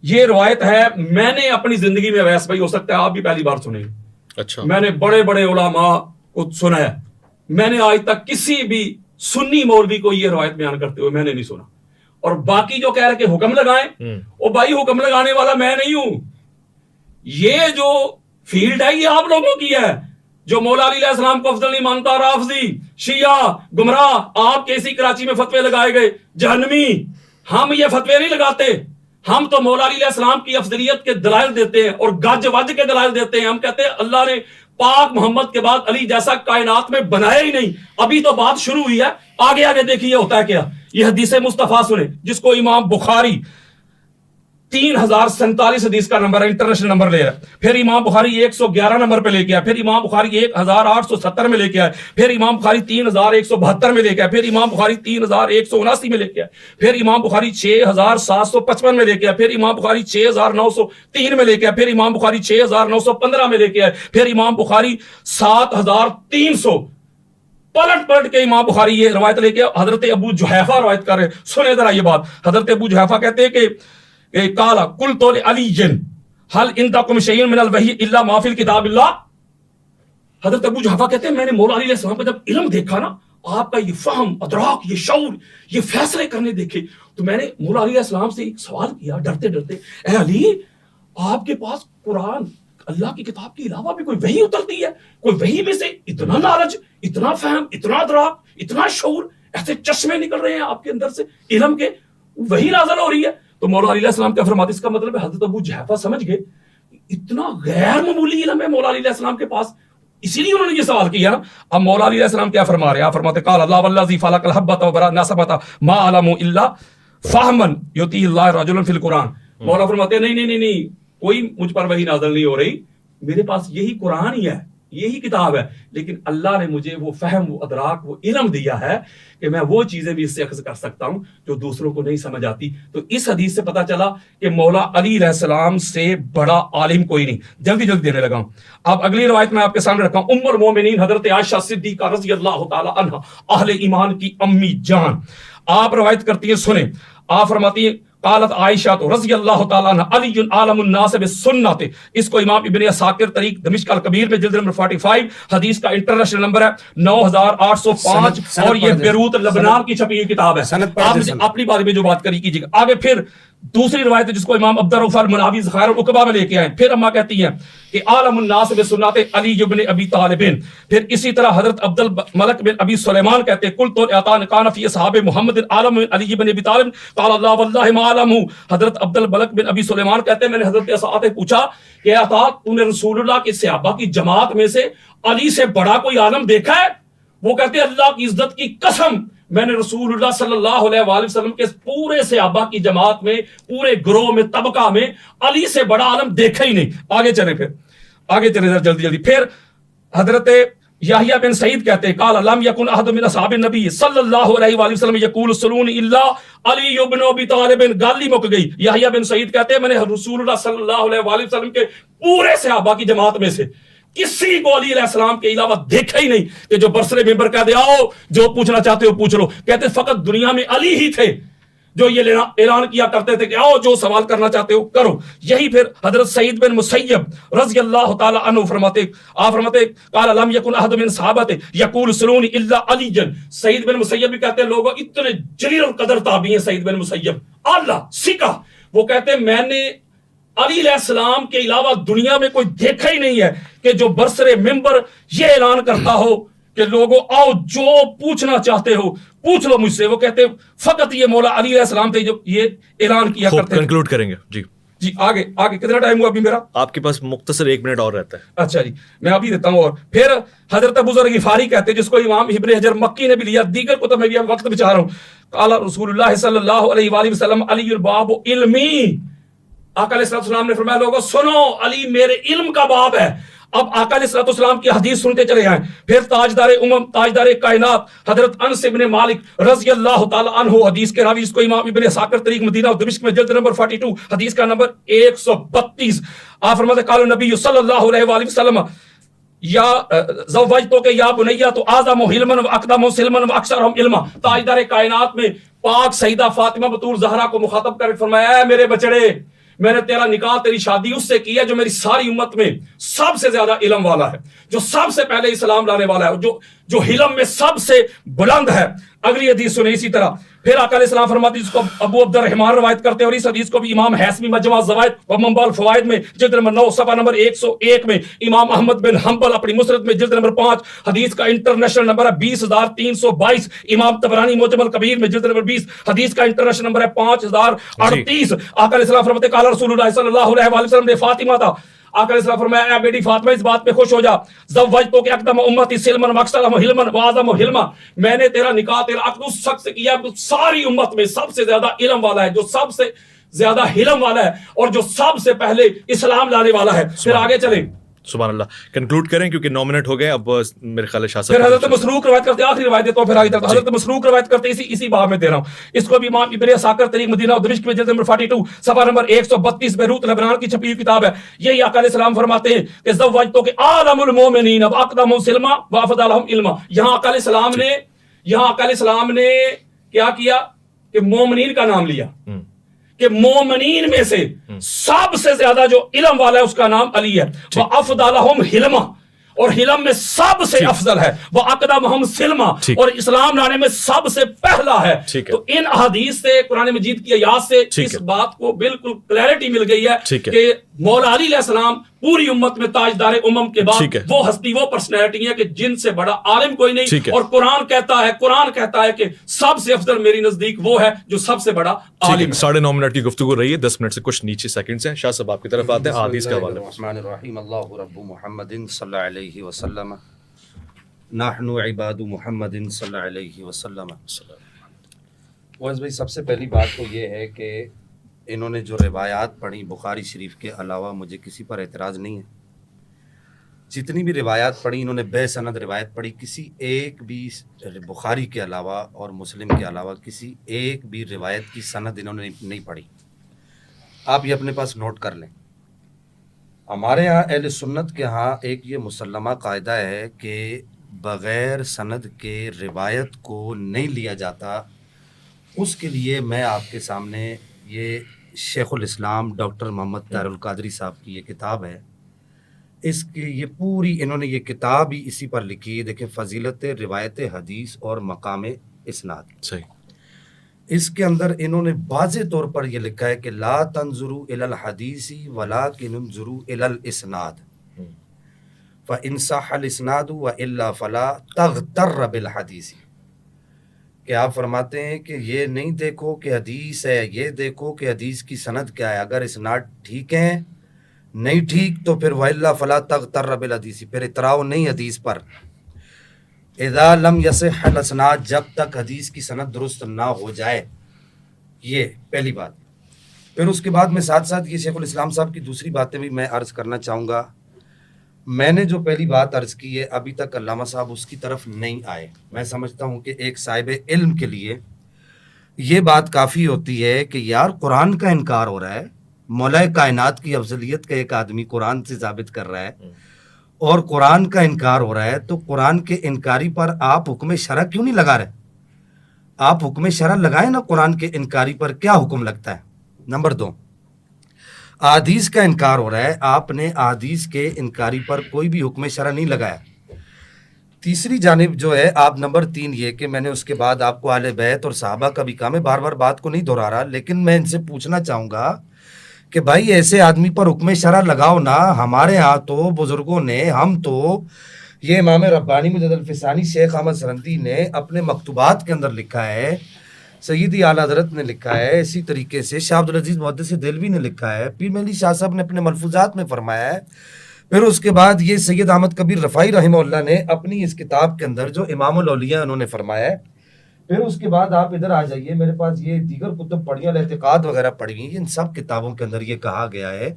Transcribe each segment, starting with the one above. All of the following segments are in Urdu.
یہ روایت ہے، میں نے اپنی زندگی میں، ویس بھائی ہو سکتا ہے آپ بھی پہلی بار سنیں، اچھا، میں نے بڑے بڑے علماء کو سنا ہے، میں نے آج تک کسی بھی سنی مولوی کو یہ روایت بیان کرتے ہوئے میں نے نہیں سنا. اور باقی جو کہہ رہے کہ حکم لگائیں، وہ بھائی حکم لگانے والا میں نہیں ہوں. یہ جو فیلڈ ہے یہ آپ لوگوں کی ہے. جو مولا علی علیہ السلام کو افضل نہیں مانتا، رافضی، شیعہ، گمراہ، آپ کے اسی کراچی میں فتوے لگائے گئے جہنمی، ہم یہ فتوے نہیں لگاتے. ہم تو مولا علی علیہ السلام کی افضلیت کے دلائل دیتے ہیں اور گج وج کے دلائل دیتے ہیں. ہم کہتے ہیں اللہ نے پاک محمد کے بعد علی جیسا کائنات میں بنایا ہی نہیں. ابھی تو بات شروع ہوئی ہے، آگے آگے دیکھیے ہوتا ہے کیا. یہ حدیث مصطفیٰ سنیں جس کو امام بخاری 3047 حدیث کا نمبر ہے، انٹرنیشنل نمبر لے رہا ہے. پھر امام بخاری 111 نمبر پہ لے کے آیا، پھر امام بخاری 1870 میں لے کے آیا، پھر امام بخاری 3172 میں لے کے آیا، پھر امام بخاری 3179 میں لے کے آیا، پھر امام بخاری 6755 میں لے کے آیا، پھر امام بخاری 6903 میں لے کے آیا، پھر امام بخاری 6915 میں لے کے آیا، پھر امام بخاری 7300. پلٹ کے امام بخاری یہ روایت لے کے حضرت ابو جحیفہ روایت کر رہے. سنیں ذرا یہ بات. حضرت ابو جحیفہ کہتے ہیں کہ قال قلت لعلی هل عندكم شيء من الوحی الا ما في الكتاب اللہ. حضرت ابو جحیفہ کہتے ہیں میں نے مولا علی علیہ السلام کا جب علم دیکھا نا، آپ کا یہ فہم، ادراک، یہ شعور، یہ فیصلے کرنے دیکھے، تو میں نے مولا علی علیہ السلام سے ایک سوال کیا ڈرتے ڈرتے، اے علی آپ کے پاس قرآن اللہ کی کتاب کے علاوہ بھی کوئی وحی اترتی ہے؟ کوئی وحی میں سے اتنا نالج، اتنا فہم، اتنا ادراک، اتنا شعور، ایسے چشمے نکل رہے ہیں آپ کے اندر سے علم کے، وحی نازل ہو رہی ہے؟ تو مولا علیہ السلام کیا فرماتے؟ اس کا مطلب ہے حضرت ابو جحیفہ سمجھ گئے اتنا غیر معمولی علم ہے مولا علیہ السلام کے پاس، اسی لیے انہوں نے یہ سوال کیا نا. اب مولا علیہ السلام کیا فرما رہے ہیں؟ آپ فرماتے قال اللہ والذی فلق الحبۃ وبرأ النسمۃ ما علموا الا فہما یؤتی اللہ رجلا فی القرآن. مولا فرماتے ہیں نہیں کوئی مجھ پر وحی نازل نہیں ہو رہی، میرے پاس یہی قرآن ہی ہے، یہی کتاب ہے، لیکن اللہ نے مجھے وہ فہم، وہ ادراک، وہ علم دیا ہے کہ میں وہ چیزیں بھی اس سے اخذ کر سکتا ہوں جو دوسروں کو نہیں سمجھ آتی. تو اس حدیث سے پتہ چلا کہ مولا علی علیہ السلام سے بڑا عالم کوئی نہیں. جلدی دینے لگا ہوں. اب اگلی روایت میں آپ کے سامنے رکھا ہوں. ام المومنین حضرت عائشہ صدیقہ رضی اللہ تعالی عنہا، اہل ایمان کی امی جان، آپ روایت کرتی ہیں، سنیں. آپ فرماتی ہیں قالت عائشہ رضی اللہ تعالیٰ عنہ علی عالم الناس بالسنت. اس کو امام ابن عساکر تاریخ دمشق الکبیر میں جلد نمبر 45 حدیث کا انٹرنیشنل نمبر ہے 9805 اور یہ بیروت لبنان کی چھپی ہوئی کتاب ہے. آپ اپنی بارے میں جو بات کری کیجیے گا. آگے پھر دوسری روایت ہے جس کو امام عبد الرؤف المناوی ذخائر العقبہ میں لے کے آئے. پھر اماں کہتی ہیں کہ عالم الناس بسنت علی بن ابی طالب. پھر اسی طرح حضرت عبد الملک بن ابی سلیمان کہتے ہیں قلت اعطان کان فی اصحاب محمد عالم علی بن ابی طالب قال اللہ واللہ ما علم. حضرت عبد الملک بن ابی سلیمان کہتے ہیں میں نے حضرت اسعد سے پوچھا کہ عطا تو نے رسول اللہ کے صحابہ کی جماعت میں سے علی سے بڑا کوئی عالم دیکھا ہے؟ وہ کہتے ہیں اللہ کی عزت کی قسم میں نے رسول اللہ صلی اللہ علیہ وآلہ وسلم کے پورے صحابہ کی جماعت میں، پورے گروہ میں، طبقہ میں علی سے بڑا عالم دیکھا ہی نہیں. آگے چلیں جلدی. پھر حضرت یحییٰ بن سعید کہتے ہیں قال لم یکن احد من اصحاب النبی صلی اللہ علیہ وآلہ وسلم یقول صلون الا علی بن ابی طالب. گل ہی مک گئی. یحییٰ بن سعید کہتے ہیں میں نے رسول اللہ صلی اللہ علیہ وآلہ وسلم کے پورے صحابہ کی جماعت میں سے کسی کو علی علیہ السلام کے علاوہ دیکھا ہی نہیں کہ جو برسر ممبر کہہ دے آؤ جو پوچھنا چاہتے ہو پوچھ لو. کہتے فقط دنیا میں علی ہی تھے جو یہ اعلان کیا کرتے تھے کہ آؤ جو سوال کرنا چاہتے ہو کرو. یہی پھر حضرت سعید بن مسیب رضی اللہ تعالی عنہ فرماتے قال لم یکن احد من صحابہ یقول سلون الا علی. سعید بن مسیب بھی کہتے ہیں لوگوں اتنے جلیل القدر تابعی ہیں سعید بن مسیب، اعلیٰ سکہ. وہ کہتے ہیں میں نے علی علیہ السلام کے علاوہ دنیا میں کوئی دیکھا ہی نہیں ہے کہ جو برسر ممبر یہ اعلان کرتا ہو کہ لوگوں آؤ جو پوچھنا چاہتے ہو پوچھ لو مجھ سے. وہ کہتے ہیں فقط یہ مولا علی علیہ السلام تھے جو یہ اعلان کیا کرتے ہیں. کنکلوڈ کریں گے جی آگے کتنا ٹائم ہوا ابھی میرا؟ آپ کے پاس مختصر 1 منٹ اور رہتا ہے. اچھا جی میں ابھی دیتا ہوں. اور پھر حضرت ابو ذر غفاری کہتے ہیں جس کو امام ابن حجر مکی نے بھی لیا، دیگر کتب میں بھی وقت بچا رہا ہوں. قال رسول اللہ صلی اللہ علیہ وآلہ وسلم علی الباب علمی. آقا علیہ السلام نے فرمایا لوگوں سنو علی میرے علم کا باب ہے. اب آقا علیہ السلام کی حدیث سنتے چلے آئیں. پھر تاجدار تاجدار کائنات حضرت انس بن مالک رضی اللہ تعالی عنہ حدیث کے راوی، اس کو امام ابن عساکر طریق مدینہ و دمشق میں جلد نمبر 42 حدیث کا نمبر 132. آپ فرماتے قال نبی صلی اللہ علیہ وآلہ وسلم یا زوجتو کے یا بنیہ تو اعظم حلما و اقدم سلما و اکثرهم علما. تاجدار کائنات میں پاک سیدہ فاطمہ بطول زہرا کو مخاطب کر فرمایا اے میرے بچڑے، میں نے تیرا نکاح تیری شادی اس سے کی ہے جو میری ساری امت میں سب سے زیادہ علم والا ہے, جو سب سے پہلے اسلام لانے والا ہے, جو علم میں سب سے بلند ہے. اگلی حدیث سنیں اسی طرح. پھر آقا علیہ السلام فرماتے ہیں, جس کو ابو عبد الرحمن روایت کرتے ہیں, اور اس حدیث کو بھی امام حیثمی مجمع الزوائد و منبع الفوائد میں جلد نمبر 9 صفحہ نمبر 101 میں, امام احمد بن حنبل اپنی مسند میں جلد نمبر 5 حدیث کا انٹرنیشنل نمبر ہے 20322, امام طبرانی معجم الکبیر میں جلد نمبر 20 حدیث کا انٹرنیشنل نمبر ہے 5038. آقا علیہ السلام فرماتے ہیں قال رسول اللہ صلی اللہ علیہ وآلہ وسلم نے فاطمہ تھا, آقا علیہ السلام فرمایا اے بیٹی فاطمہ اس بات پہ خوش ہو جا, زوجتو کہ اقدم امتی سلمن مقصدم حلمن واعظم حلما, میں نے تیرا نکاح تیرا عقد اس شخص سے کیا ساری امت میں سب سے زیادہ علم والا ہے, جو سب سے زیادہ حلم والا ہے, اور جو سب سے پہلے اسلام لانے والا ہے. پھر آگے چلیں, سبحان اللہ. کنکلوڈ کریں کیونکہ 9 منٹ ہو گئے اب. میرے خیال ہے شاہ پھر صاحب حضرت مسروق روایت کرتے, آخری روایت دیتا ہوں پھر آگے تک. حضرت مسروق روایت کرتے اسی باب میں دے رہا ہوں, اس کو بھی امام ابن عساکر تاریخ مدینہ و دمشق میں جلد نمبر 42 صفحہ نمبر 132 بیروت لبنان کی چھپی ہوئی کتاب ہے. یہی آقا علیہ السلام فرماتے ہیں کہ زوجتو کہ عالم المومنین اب اقدمہم سلما وافضلہم علما. یہاں آقا علیہ السلام نے کیا کیا کہ مومنین کا نام لیا, کہ مومنین میں سے سب سے زیادہ جو علم والا ہے اس کا نام علی ہے. وَأَفْضَلَهُمْ حِلْمًا, اور حلم میں سب سے افضل ہے. وَأَقْدَمَهُمْ سِلْمًا, اور اسلام لانے میں سب سے پہلا ہے. تو ان احادیث سے, قرآن مجید کی آیات سے اس بات کو بالکل کلیئرٹی مل گئی ہے کہ مولا علی علیہ السلام پوری امت میں تاجدار امم کے بعد وہ ہستی, وہ پرسنالٹی ہے کہ جن سے بڑا عالم کوئی نہیں. اور قرآن کہتا ہے کہ سب سے افضل میری نزدیک وہ ہے جو سب سے بڑا عالم ہے. 9.5 منٹ کی گفتگو رہی ہے, 10 منٹ سے کچھ نیچے سیکنڈز ہیں. شاہ صاحب آپ کی طرف آتے ہیں, حدیث کا حوالہ. الرحمن الرحیم, اللہ رب محمد صلی اللہ علیہ وسلم, نحن عباد محمد صلی اللہ علیہ وسلم. ویس بھائی, سب سے پہلی بات تو یہ ہے کہ انہوں نے جو روایات پڑھی بخاری شریف کے علاوہ, مجھے کسی پر اعتراض نہیں ہے. جتنی بھی روایات پڑھی انہوں نے بے سند روایت پڑھی, کسی ایک بھی بخاری کے علاوہ اور مسلم کے علاوہ کسی ایک بھی روایت کی سند انہوں نے نہیں پڑھی. آپ یہ اپنے پاس نوٹ کر لیں. ہمارے ہاں اہل سنت کے ہاں ایک یہ مسلمہ قاعدہ ہے کہ بغیر سند کے روایت کو نہیں لیا جاتا. اس کے لیے میں آپ کے سامنے یہ شیخ الاسلام ڈاکٹر محمد طاہر القادری صاحب کی یہ کتاب ہے, اس کی یہ پوری انہوں نے یہ کتاب ہی اسی پر لکھی ہے. دیکھیں, فضیلت روایت حدیث اور مقام اسناد. صحیح. اس کے اندر انہوں نے واضح طور پر یہ لکھا ہے کہ لا تنظروا الی الحدیث ولکن انظروا الی الاسناد فإن صح الاسناد والا فلا تغتر بالحدیث. کہ آپ فرماتے ہیں کہ یہ نہیں دیکھو کہ حدیث ہے, یہ دیکھو کہ حدیث کی سند کیا ہے. اگر اسناد ٹھیک ہیں, نہیں ٹھیک تو پھر وَإِلَّا فَلَا تَغْتَرَّ بِالْحَدِيثِ, پھر اتراؤ نہیں حدیث پر. اذا لم يصح الاسناد, جب تک حدیث کی سند درست نہ ہو جائے. یہ پہلی بات. پھر اس کے بعد میں ساتھ ساتھ یہ شیخ الاسلام صاحب کی دوسری باتیں بھی میں عرض کرنا چاہوں گا. میں نے جو پہلی بات عرض کی ہے, ابھی تک علامہ صاحب اس کی طرف نہیں آئے. میں سمجھتا ہوں کہ ایک صاحب علم کے لیے یہ بات کافی ہوتی ہے کہ یار قرآن کا انکار ہو رہا ہے, مولا کائنات کی افضلیت کا ایک آدمی قرآن سے ثابت کر رہا ہے, اور قرآن کا انکار ہو رہا ہے, تو قرآن کے انکاری پر آپ حکم شرع کیوں نہیں لگا رہے؟ آپ حکم شرع لگائیں نا, قرآن کے انکاری پر کیا حکم لگتا ہے. نمبر 2, احادیث کا انکار ہو رہا ہے, آپ نے احادیث کے انکاری پر کوئی بھی حکم شرع نہیں لگایا. تیسری جانب جو ہے آپ نمبر 3 یہ کہ میں نے اس کے بعد آپ کو اہل بیت اور صحابہ کا بھی کہا, میں بار بار بات کو نہیں دہرا رہا, لیکن میں ان سے پوچھنا چاہوں گا کہ بھائی ایسے آدمی پر حکم شرع لگاؤ نا. ہمارے ہاں تو بزرگوں نے, ہم تو یہ امام ربانی مجد الفسانی شیخ احمد سرندی نے اپنے مکتوبات کے اندر لکھا ہے, سیدی اعلیٰ حضرت نے لکھا ہے, اسی طریقے سے شاہ عبدالعزیز محدث دہلوی نے لکھا ہے, پیر مہدی شاہ صاحب نے اپنے ملفوظات میں فرمایا ہے. پھر اس کے بعد یہ سید احمد کبیر رفاعی رحمہ اللہ نے اپنی اس کتاب کے اندر جو امام الاولیاء انہوں نے فرمایا ہے. پھر اس کے بعد آپ ادھر آ جائیے, میرے پاس یہ دیگر کتب پڑھی ہیں, الاعتقاد وغیرہ پڑھی ہیں, ان سب کتابوں کے اندر یہ کہا گیا ہے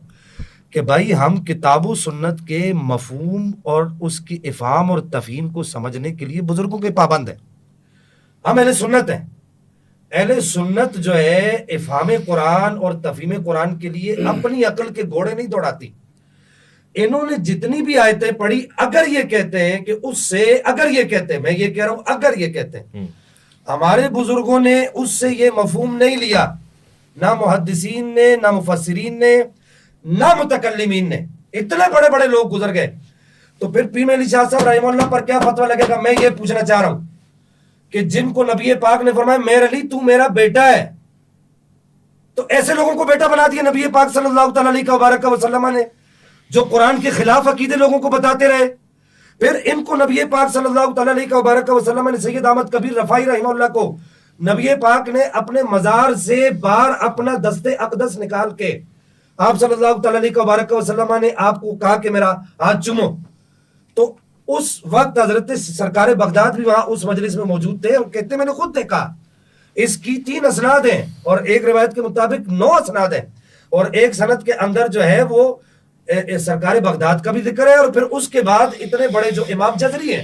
کہ بھائی ہم کتاب و سنت کے مفہوم اور اس کی افہام اور تفہیم کو سمجھنے کے لیے بزرگوں کے پابند ہیں. ہم اہل سنت ہیں. اہل سنت جو ہے افہام قرآن اور تفہیم قرآن کے لیے اپنی عقل کے گھوڑے نہیں دوڑاتی. انہوں نے جتنی بھی آیتیں پڑھی, اگر یہ کہتے ہیں کہ اس سے, اگر یہ کہتے ہیں, میں یہ کہہ رہا ہوں اگر یہ کہتے ہیں, ہمارے بزرگوں نے اس سے یہ مفہوم نہیں لیا نہ محدثین نے، نہ مفسرین نے، نہ متکلمین نے، اتنے بڑے بڑے لوگ گزر گئے. تو پھر پیر علی شاہ صاحب رحمہ اللہ پر کیا فتویٰ لگے گا؟ میں یہ پوچھنا چاہ رہا ہوں کہ جن کو نبی پاک نے فرمایا میر علی تو میرا بیٹا ہے، تو ایسے لوگوں کو بیٹا بنا دیا نبی پاک صلی اللہ تعالیٰ علیہ وبارک وسلم نے، جو قرآن کے خلاف عقیدے لوگوں کو بتاتے رہے. پھر ان کو نبی پاک صلی اللہ تعالیٰ علیہ وبارک وسلم نے سید احمد کبیر رفاعی رحمہ اللہ کو نبی پاک نے اپنے مزار سے باہر اپنا دست اقدس نکال کے آپ صلی اللہ تعالیٰ علیہ وبارک وسلم نے آپ کو کہا کہ میرا ہاتھ چومو. تو اس وقت حضرت سرکار بغداد بھی وہاں اس مجلس میں موجود تھے اور کہتے میں نے خود دیکھا. اس کی 3 اسناد ہیں اور ایک روایت کے مطابق 9 اسناد ہیں، اور ایک سند کے اندر جو ہے وہ سرکار بغداد کا بھی ذکر ہے، اور پھر اس کے بعد اتنے بڑے جو امام جزری ہیں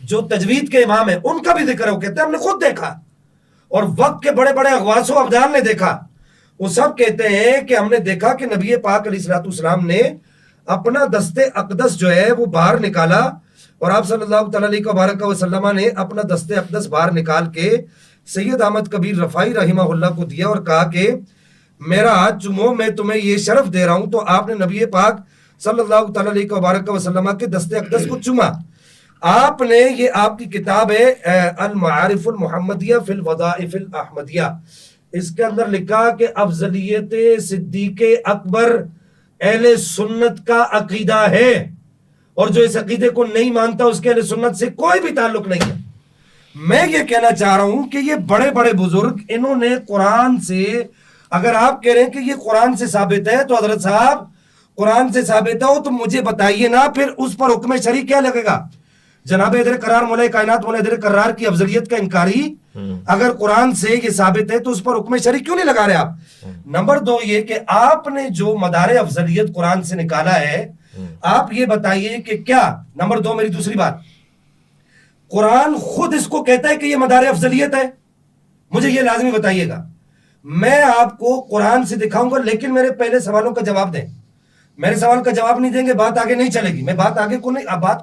جو تجوید کے امام ہیں ان کا بھی ذکر ہے. وہ کہتے ہیں ہم نے خود دیکھا، اور وقت کے بڑے بڑے اغواص و ابدال نے دیکھا. وہ سب کہتے ہیں کہ ہم نے دیکھا کہ نبی پاک علیہ الصلوۃ والسلام نے اپنا دست اقدس جو ہے وہ باہر نکالا، اور آپ صلی اللہ تعالیٰ علیہ وبارک وسلم نے اپنا دست اقدس باہر نکال کے سید احمد کبیر رفاعی رحمہ اللہ کو دیا اور کہا کہ میرا ہاتھ چومو، میں تمہیں یہ شرف دے رہا ہوں. تو آپ نے نبی پاک صلی اللہ تعالیٰ علیہ وبارک وسلم کے دست اقدس کو چوما. آپ نے یہ آپ کی کتاب ہے المعارف المحمدیہ فی الوظائف الاحمدیہ، اس کے اندر لکھا کہ افضلیت صدیق اکبر اہل سنت کا عقیدہ ہے، اور جو اس عقیدے کو نہیں مانتا اس کے اہل سنت سے کوئی بھی تعلق نہیں ہے. میں یہ کہنا چاہ رہا ہوں کہ یہ بڑے بڑے بزرگ انہوں نے قرآن سے، اگر آپ کہہ رہے ہیں کہ یہ قرآن سے ثابت ہے تو حضرت صاحب قرآن سے ثابت ہو تو مجھے بتائیے نا پھر اس پر حکم شرعی کیا لگے گا؟ جناب حیدر کرار مولا کائنات مولا حیدر کرار کی افضلیت کا انکاری اگر قرآن سے یہ ثابت ہے تو اس پر حکم شرعی کیوں نہیں لگا رہے آپ؟ نمبر 2 یہ کہ آپ نے جو مدار افضلیت قرآن سے نکالا ہے آپ یہ بتائیے کہ کیا، نمبر 2 میری دوسری بات، قرآن خود اس کو کہتا ہے کہ یہ مدار افضلیت ہے؟ مجھے یہ لازمی بتائیے گا. میں آپ کو قرآن سے دکھاؤں گا لیکن میرے پہلے سوالوں کا جواب دیں. میرے سوال کا جواب نہیں دیں گے بات آگے نہیں چلے گی. میں بات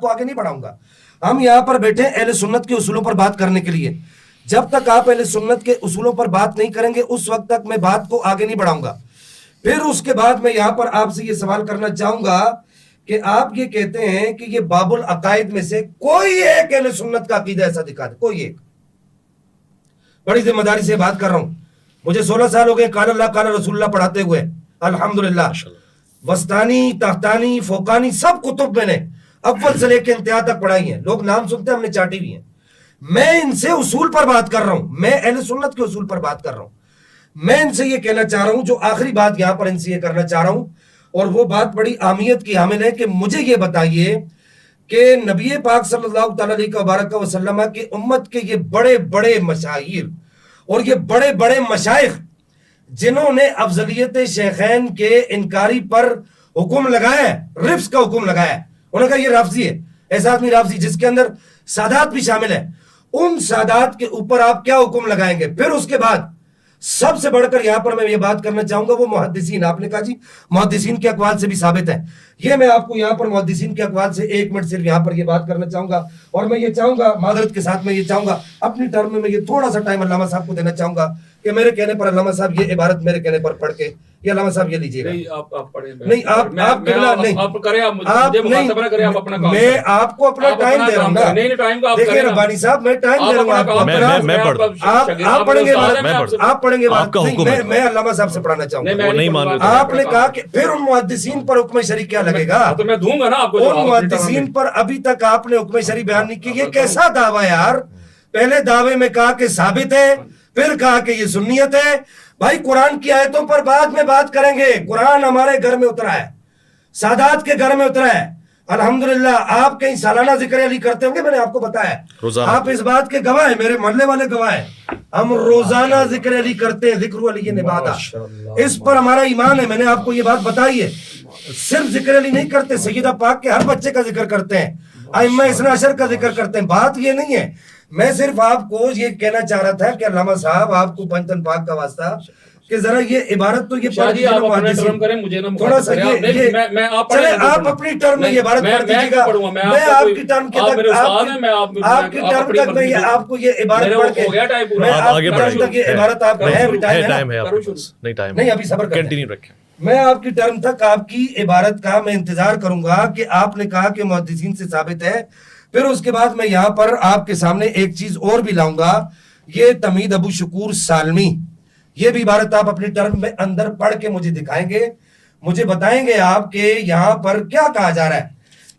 کو آگے نہیں بڑھاؤں گا. ہم یہاں پر بیٹھے اہل سنت کے اصولوں پر بات کرنے کے لیے. جب تک آپ اہل سنت کے اصولوں پر بات نہیں کریں گے اس وقت تک میں بات کو آگے نہیں بڑھاؤں گا. پھر اس کے بعد میں یہاں پر آپ سے یہ سوال کرنا چاہوں گا کہ آپ یہ کہتے ہیں کہ یہ باب العقائد میں سے کوئی ایک اہل سنت کا عقیدہ ایسا دکھا دے، کوئی ایک. بڑی ذمہ داری سے بات کر رہا ہوں. مجھے 16 سال ہو گئے قال اللہ قال رسول اللہ پڑھاتے ہوئے الحمدللہ. وسطانی، تحتانی، فوقانی سب کتب میں نے اول سے لے کے انتہا تک پڑھائی ہیں. لوگ نام سنتے ہیں، ہم نے چاٹی بھی ہیں. میں ان سے اصول پر بات کر رہا ہوں، میں اہل سنت کے اصول پر بات کر رہا ہوں. میں ان سے یہ کہنا چاہ رہا ہوں، جو آخری بات یہاں پر ان سے یہ کرنا چاہ رہا ہوں، اور وہ بات بڑی اہمیت کی حامل ہے کہ مجھے یہ بتائیے کہ نبی پاک صلی اللہ تعالیٰ علیہ وبارک وسلم کی امت کے یہ بڑے بڑے مشاہیر اور یہ بڑے بڑے مشائخ جنہوں نے افضلیت شیخین کے انکاری پر حکم لگایا ہے، رفض کا حکم لگایا ہے، انہوں نے کہا یہ رافضی ہے، ایسا آدمی رافضی، جس کے اندر سادات بھی شامل ہے، ان سادات کے اوپر آپ کیا حکم لگائیں گے؟ پھر اس کے بعد سب سے بڑھ کر یہاں پر میں یہ بات کرنا چاہوں گا وہ محدثین. آپ نے کہا جی محدثین کے اقوال سے بھی ثابت ہے. یہ میں آپ کو یہاں پر محدثین کے اقوال سے 1 منٹ صرف یہاں پر یہ بات کرنا چاہوں گا، اور میں یہ چاہوں گا معذرت کے ساتھ میں یہ چاہوں گا اپنی ٹرم میں یہ تھوڑا سا ٹائم علامہ صاحب کو دینا چاہوں گا کہ میرے کہنے پر علامہ صاحب یہ عبارت میرے کہنے پر پڑھ کے یہ علامہ صاحب یہ لیجیے گا. نہیں آپ کرنا نہیں، میں آپ کو اپنا ٹائم دے رہا ہوں نا. دیکھیں ربانی صاحب میں ٹائم دے رہا ہوں آپ پڑھیں گے، آپ پڑھیں گے بات نہیں، میں علامہ صاحب سے پڑھانا چاہوں گا. آپ نے کہا کہ پھر ان محدثین پر حکم شرعی کیا لگے گا؟ تو میں دوں گا نا آپ کو. ان محدثین پر ابھی تک آپ نے حکم شرعی بیان نہیں کی. یہ کیسا دعویٰ یار؟ پہلے دعوے میں کہا کہ ثابت ہے، پھر کہا کہ یہ سنیت ہے. بھائی قرآن کی آیتوں پر بعد میں بات کریں گے. قرآن ہمارے گھر میں اترا ہے، سادات کے گھر میں اترا ہے الحمدللہ. آپ کہیں سالانہ ذکر علی کرتے ہوں گے، میں نے آپ کو بتایا ہے، آپ اس بات کے گواہ ہیں، میرے محلے والے گواہ ہیں. ہم روزانہ ذکر علی کرتے ہیں، ذکر علی نبادہ، اس پر ہمارا ایمان ہے. میں نے آپ کو یہ بات بتائی ہے. صرف ذکر علی نہیں کرتے، سیدہ پاک کے ہر بچے کا ذکر کرتے ہیں، ائمہ اثنا عشر کا ذکر کرتے ہیں. بات یہ نہیں ہے، میں صرف آپ کو یہ کہنا چاہ رہا تھا کہ علامہ صاحب آپ کو پنجتن پاک کا واسطہ کہ ذرا یہ عبارت تو یہ شاہ پڑھ جی دیجیے آپ نا اپنا محدثین. ٹرم کریں, مجھے نا تھوڑا سا میں آپ چلے آپ اپنی ٹرم میں یہ عبارت پڑھ دیجیے گا, میں آپ کی ٹرم کے تک آپ کی ٹرم تک میں آپ کو یہ عبارت پڑھ کے میں آپ کی ٹرم تک یہ عبارت آپ نہیں ابھی صبر کریں, کنٹینیو رکھیں. میں آپ کی ٹرم تک آپ کی عبارت کا میں انتظار کروں گا کہ آپ نے کہا کہ محدثین سے ثابت ہے, پھر اس کے بعد میں یہاں پر آپ کے سامنے ایک چیز اور بھی لاؤں گا, یہ تمہید ابو شکور سالمی, یہ بھی عبارت آپ اپنی ٹرم میں اندر پڑھ کے مجھے دکھائیں گے, مجھے بتائیں گے آپ کہ یہاں پر کیا کہا جا رہا ہے,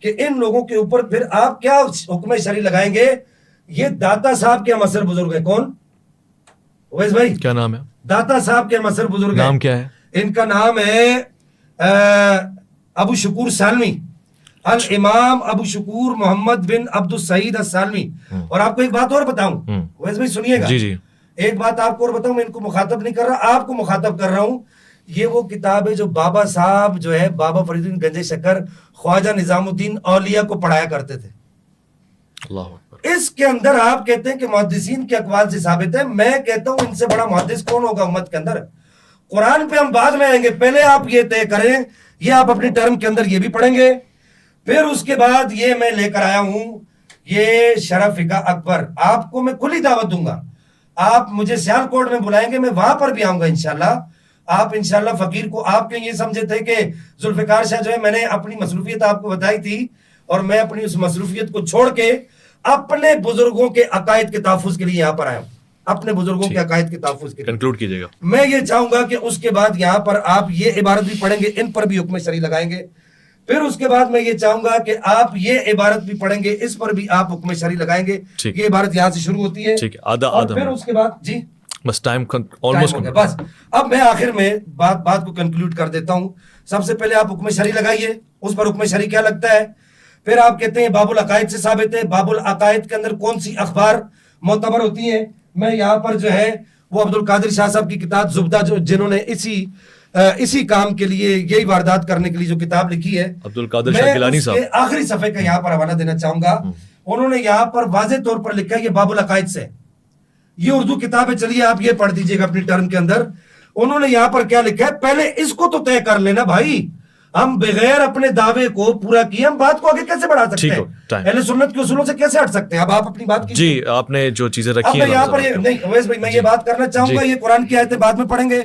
کہ ان لوگوں کے اوپر پھر آپ کیا حکم شرعی لگائیں گے. یہ داتا صاحب کے مصر بزرگ ہے, کون اویس بھائی کیا نام ہے؟ داتا صاحب کے مصر بزرگ نام کیا ہے؟ ان کا نام ہے ابو شکور سالمی, الامام ابو شکور محمد بن عبد السعید السالمی. اور آپ کو ایک بات اور بتاؤں اویس بھائی سنیے گا, جی جی ایک بات آپ کو اور بتاؤں, میں ان کو مخاطب نہیں کر رہا, آپ کو مخاطب کر رہا ہوں. یہ وہ کتاب ہے جو بابا صاحب جو ہے بابا فرید الدین گنج شکر خواجہ نظام الدین اولیاء کو پڑھایا کرتے تھے. اللہ اکبر. اس کے اندر آپ کہتے ہیں کہ محدثین کے اقوال سے ثابت ہے, میں کہتا ہوں ان سے بڑا محدث کون ہوگا امت کے اندر. قرآن پہ ہم بعد میں آئیں گے, پہلے آپ یہ طے کریں, یہ آپ اپنی ٹرم کے اندر یہ بھی پڑھیں گے, پھر اس کے بعد یہ میں لے کر آیا ہوں یہ شرح فقہ اکبر, آپ کو میں کھلی دعوت دوں گا, آپ مجھے سیال کوٹ میں بلائیں گے, میں وہاں پر بھی آؤں گا انشاءاللہ. آپ انشاءاللہ فقیر کو, آپ کے یہ سمجھے تھے کہ ذوالفقار شاہ جو ہے, میں نے اپنی مصروفیت آپ کو بتائی تھی اور میں اپنی اس مصروفیت کو چھوڑ کے اپنے بزرگوں کے عقائد کے تحفظ کے لیے یہاں پر آیا ہوں, اپنے بزرگوں کے عقائد کے تحفظ کے لیے. کنکلوڈ کیجئے گا. میں یہ چاہوں گا کہ اس کے بعد یہاں پر آپ یہ عبارت بھی پڑھیں گے, ان پر بھی حکم شرعی لگائیں گے, پھر اس کے بعد میں یہ چاہوں گا کہ آپ یہ عبارت بھی پڑھیں گے, اس پر بھی آپ حکم شرعی لگائیں گے. یہ عبارت یہاں سے شروع ہوتی ہے, ٹھیک ہے, آدھا اور آدھا پھر اس کے بعد جی بس ٹائم آلموسٹ بس. اب میں آخر میں بات کو کنکلوڈ کر دیتا ہوں. سب سے پہلے آپ حکم شرعی لگائیے, اس پر حکم شرعی کیا لگتا ہے. پھر آپ کہتے ہیں باب العقائد سے ثابت ہے, باب العقائد کے اندر کون سی اخبار معتبر ہوتی ہیں. میں یہاں پر جو ہے وہ عبد القادر شاہ صاحب کی کتاب زبدہ, جو جنہوں نے اسی کام کے لیے, یہی واردات کرنے کے لیے جو کتاب لکھی ہے, عبد القادر شاہ گیلانی صاحب, میں آخری صفحے کا یہاں پر حوالہ دینا چاہوں گا. انہوں نے یہاں پر واضح طور پر لکھا ہے یہ باب العقائد سے, یہ اردو کتاب ہے, چلیے آپ یہ پڑھ دیجئے گا اپنی ٹرم کے اندر. انہوں نے یہاں پر کیا لکھا ہے, پہلے اس کو تو طے کر لینا بھائی, ہم بغیر اپنے دعوے کو پورا کیے ہم بات کو آگے کیسے بڑھا سکتے ہیں, اہل سنت کے اصولوں سے کیسے ہٹ سکتے ہیں. اب آپ اپنی بات جی آپ نے جو چیزیں رکھی ہیں, یہاں پر نہیں اویس بھائی, میں یہ بات کرنا چاہوں گا, یہ قرآن کی آیتیں بعد میں پڑھیں گے,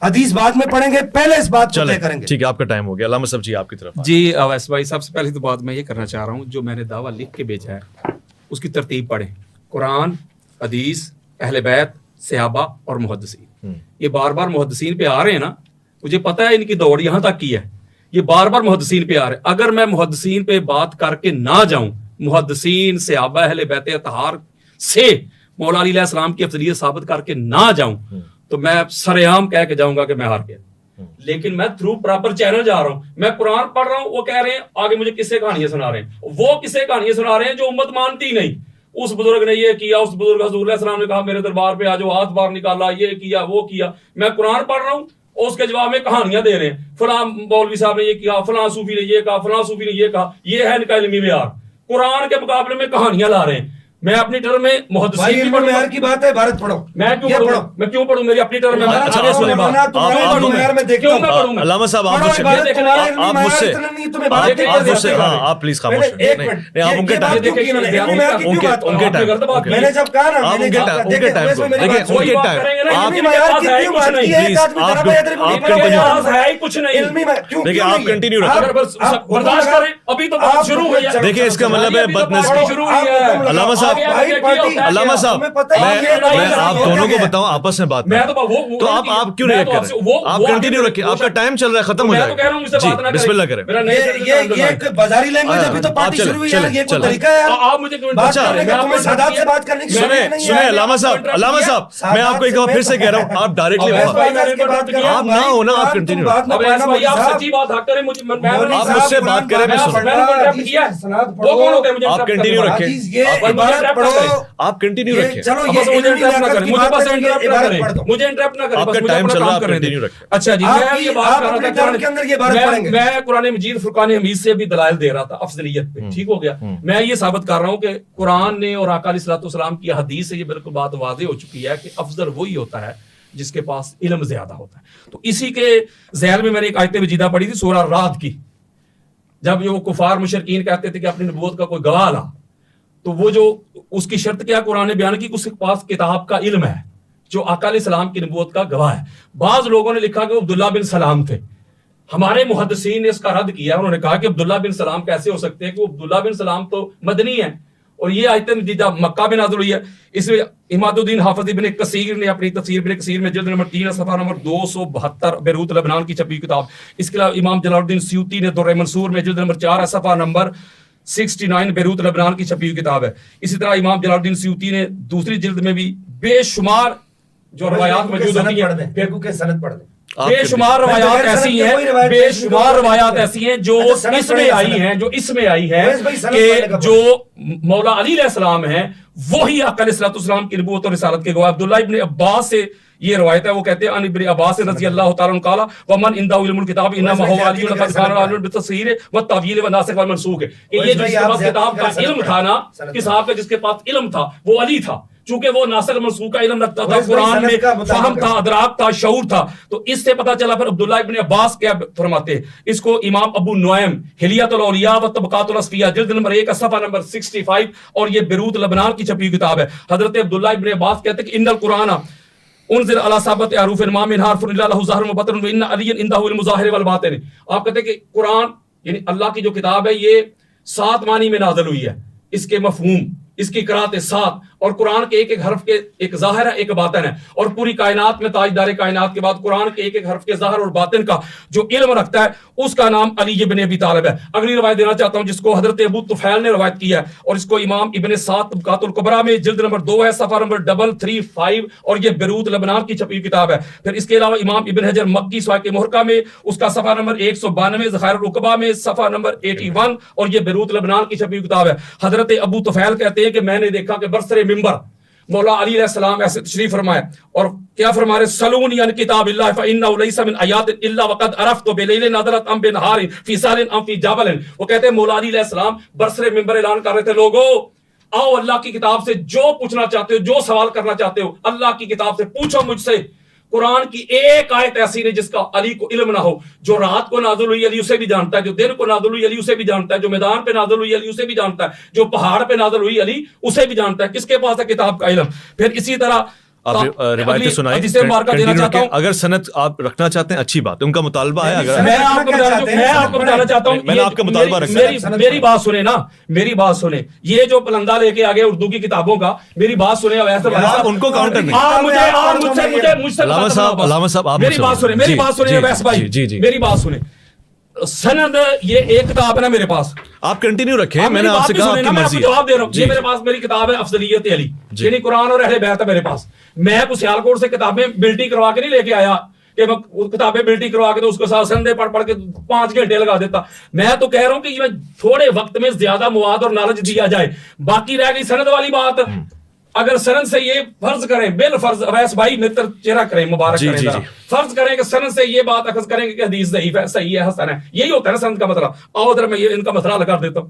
حدیث بعد میں پڑھیں گے, پہلے اس بات کو طے کریں گے. ٹھیک ہے, آپ کا ٹائم ہو گیا. علامہ صاحب جی آپ کی طرف. جی اویس بھائی, سب سے پہلے تو بات میں یہ کرنا چاہ رہا ہوں, جو میں نے دعویٰ لکھ کے بھیجا ہے اس کی ترتیب پڑھیں, قرآن, حدیث, اہل بیت, صحابہ اور محدثین. یہ بار بار محدثین پہ آ رہے ہیں نا, مجھے پتا ہے ان کی دوڑ یہاں تک کی ہے, یہ بار بار محدثین پہ آ رہے ہیں. اگر میں محدثین پہ بات کر کے نہ جاؤں, محدثین, صحابہ, اہل بیت اطہار سے مولا علی علیہ السلام کی افضلیت ثابت کر کے نہ جاؤں, تو میں سر عام کہہ کے جاؤں گا کہ میں ہار گیا. لیکن میں تھرو پراپر چینل جا رہا ہوں, میں قرآن پڑھ رہا ہوں, وہ کہہ رہے ہیں آگے مجھے قصے کہانیاں سنا رہے ہیں, وہ قصے کہانیاں سنا رہے ہیں جو امت مانتی نہیں. اس بزرگ نے یہ کیا, اس بزرگ حضور علیہ السلام نے کہا میرے دربار پہ آجو, ہاتھ باہر نکالا, یہ کیا وہ کیا. میں قرآن پڑھ رہا ہوں, اس کے جواب میں کہانیاں دے رہے ہیں, فلاں مولوی صاحب نے یہ کیا, فلاں صوفی نے یہ کہا, فلاں صوفی نے یہ کہا. یہ ہے ان کا علمی معیار, قرآن کے مقابلے میں کہانیاں لا رہے ہیں. میں اپنی ٹرم میں محدثین کی پڑھوں, معیار کی بات ہے, عبارت پڑھو. میں کیوں پڑھوں, میری اپنی ٹرم میں علامہ صاحب آپ مجھ سے آپ پلیز خاموش رہیں, آپ ان کے آپ کنٹینیو رکھیں. برداشت کریں, ابھی تو بات شروع ہوئی ہے. دیکھیں اس کا مطلب ہے بدنصیبی. علامہ صاحب میں آپ دونوں کو بتاؤں آپس میں بات تو آپ کیوں ریئیکٹ کر رہے ہیں, آپ کنٹینیو رکھیں, آپ کا ٹائم چل رہا ہے, ختم ہو جائے گا. جی بسم اللہ کریں. یہ ایک بازاری لینگویج, ابھی تو پارٹی شروع ہوئی ہے, یہ کوئی طریقہ ہے آپ مجھے بات کرنے کا, تمہیں سادات سے بات کرنے کی سنیں علامہ صاحب میں آپ کو ایک بار پھر سے کہہ رہا ہوں, آپ ڈائریکٹلی آپ نہ ہونا, آپ کنٹینیو رکھیں. آپ مجھ سے بات کریں, میں سنوں, آپ کنٹینیو رکھیں, آپ کنٹینیو رکھیں. مجھے انٹرپٹ نہ کریں, آپ کا ٹائم چل رہا ہے, آپ کنٹینیو رکھیں. اچھا جی, میں یہ بات کر رہا تھا, میں قرآن مجید فرقان حمید سے بھی دلائل دے رہا تھا افضلیت پہ, ٹھیک ہو گیا. میں یہ ثابت کر رہا ہوں کہ قرآن نے اور آقا علیہ الصلوۃ والسلام کی حدیث سے یہ بالکل بات واضح ہو چکی ہے کہ افضل وہی ہوتا ہے جس کے پاس علم زیادہ ہوتا ہے. تو اسی کے ذیل میں نے ایک آیت وجیدہ پڑھی تھی سورہ رعد کی, جب وہ کفار مشرکین کہتے تھے کہ اپنی نبوت کا کوئی گواہ لا, تو وہ جو اس کی شرط کیا قرآن نے بیان کی کہ اس کے پاس کتاب کا علم ہے جو آقا علیہ السلام کی نبوت کا گواہ ہے. بعض لوگوں نے لکھا کہ وہ عبداللہ بن سلام تھے. ہمارے محدثین نے اس کا رد کیا, انہوں نے کہا کہ عبداللہ بن سلام کیسے ہو سکتے ہیں, کہ وہ عبداللہ بن سلام تو مدنی ہیں اور یہ آیت مجیدہ مکہ میں نازل ہوئی ہے. اس میں عماد الدین حافظ ابن کثیر نے اپنی تفسیر ابن کثیر میں جلد نمبر 3 صفحہ نمبر 272 بیروت لبنان کی چھپی کتاب. اس کے علاوہ امام جلال الدین سیوطی نے درر منصور میں جلد نمبر 4 صفحہ نمبر 69 بیروت لبنان کی چھپی ہوئی کتاب ہے. اسی طرح امام جلال الدین سیوطی نے دوسری جلد میں بھی بے شمار جو روایات موجود ہوتی ہیں, پھر کے سند پڑھ دیں, بے شمار روایات ایسی ہیں, بے شمار روایات ایسی ہیں جو اس میں آئی ہیں, جو اس میں آئی ہے کہ جو مولا علی علیہ السلام ہیں وہی آقا علیہ السلام کی نبوت اور رسالت کے گواہ. عبداللہ ابن عباس سے یہ روایت ہے, وہ کہتے ہیں ان ابن عباس رضی اللہ تعالی عنہ قال ومن عنده علم الكتاب انما هو علی لقد كان عالم بالتصحیح والتاویل والناسخ والمنسوخ. کہ یہ جو جس کے پاس کتاب کا علم تھا نا, کتاب کا جس کے پاس علم تھا وہ علی تھا, چونکہ وہ ناسخ منسوخ کا علم رکھتا تھا, قرآن میں فہم تھا, ادراک تھا, شعور تھا. تو اس سے پتہ چلا پھر عبداللہ ابن عباس کیا فرماتے ہیں. اس کو امام ابو نعیم حلیۃ الاولیاء و طبقات الاصفیاء جلد نمبر 1 صفحہ نمبر 65 اور یہ بیروت لبنان کی چھپی کتاب ہے. حضرت عبداللہ ابن عباس کہتے ہیں کہ ان القرآن انزل علی ثابت حروف ما من حرف الا له ظاہر و باطن وان علی عنده علم الظاہر والباطن. آپ کہتے ہیں کہ قرآن یعنی اللہ کی جو کتاب ہے یہ 7 معنی میں نازل ہوئی ہے. اس کے مفہوم, اس کی قرات 7, اور قرآن کے ایک ایک حرف کے ایک ظاہر ہے ایک باطن ہے, اور پوری کائنات میں تاجدار کائنات کے بعد قرآن کے ایک ایک حرف کے ظاہر اور باطن کا جو علم رکھتا ہے اس کا نام علی ابن ابی طالب ہے. اگلی روایت دینا چاہتا ہوں جس کو حضرت ابو طفیل نے روایت کی ہے, اور اس کو امام ابن سعد طبقات الکبریٰ میں جلد نمبر 2 ہے صفحہ نمبر 335 اور یہ بیروت لبنان کی چھپی کتاب ہے. پھر اس کے علاوہ امام ابن حجر مکی سوائق محرقہ میں اس کا صفحہ نمبر 192, ذخائر العقبہ میں صفحہ نمبر 81 اور یہ بیروت لبنان کی چھپی کتاب ہے. حضرت ابو طفیل کہتے ہیں کہ میں نے دیکھا کہ برسر ممبر مولا علی علیہ السلام ایسے تشریف فرمائے اور کیا فرما رہے, سلونی عن کتاب اللہ فإنه ليس من آیات الا وقد عرفت بلیل نادرت ام بنہار فی سال ام فی جبل. وہ کہتے ہیں مولا علی علیہ السلام برسر ممبر اعلان کر رہے تھے, لوگو آؤ اللہ کی کتاب سے جو پوچھنا چاہتے ہو, جو سوال کرنا چاہتے ہو اللہ کی کتاب سے پوچھو مجھ سے. قرآن کی ایک آیت ایسی نہیں جس کا علی کو علم نہ ہو. جو رات کو نازل ہوئی علی اسے بھی جانتا ہے, جو دن کو نازل ہوئی علی اسے بھی جانتا ہے, جو میدان پہ نازل ہوئی علی اسے بھی جانتا ہے, جو پہاڑ پہ نازل ہوئی علی اسے بھی جانتا ہے. کس کے پاس ہے کتاب کا علم. پھر اسی طرح آپ روایتیں سنائیں, اگر سند آپ رکھنا چاہتے ہیں اچھی بات ہے, ان کا مطالبہ ہے. اگر میں آپ کو بتانا چاہتا ہوں, میں نے آپ کا مطالبہ رکھا, میری بات سنیں نا, میری بات سنیں. یہ جو پلندہ لے کے آگے اردو کی کتابوں کا, میری بات سنیں. آپ ان کو کاؤنٹر نہیں, علامہ صاحب آپ میری بات سنیں, میری بات سنیں اویس بھائی, میری بات سنیں. سند یہ ایک کتاب ہے نا میرے پاس, آپ کنٹینیو رکھیں, میں نے آپ سے کہا آپ کی مرضی ہے. جواب دے رہا ہوں, یہ میرے پاس میری کتاب ہے افضلیت علی, یعنی قرآن اور اہل بیت ہے میرے پاس. میں کو سیالکوٹ سے کتابیں بلٹی کروا کے نہیں لے کے آیا کہ میں کتابیں بلٹی کروا کے تو اس کو ساتھ سندے پڑھ کے 5 گھنٹے لگا دیتا. میں تو کہہ رہا ہوں کہ یہ تھوڑے وقت میں زیادہ مواد اور نالج دیا جائے. باقی رہ گئی سند والی بات, اگر سند سے یہ فرض کریں, بال فرض اویس بھائی متر چہرہ کریں, مبارک کریں, فرض کریں کہ سند سے یہ بات اخذ کریں کہ حدیث ضعیف ہے, صحیح ہے, حسن ہے. یہی ہوتا ہے نا سند کا مسئلہ. آؤ ادھر میں یہ ان کا مسئلہ حل کر دیتا ہوں,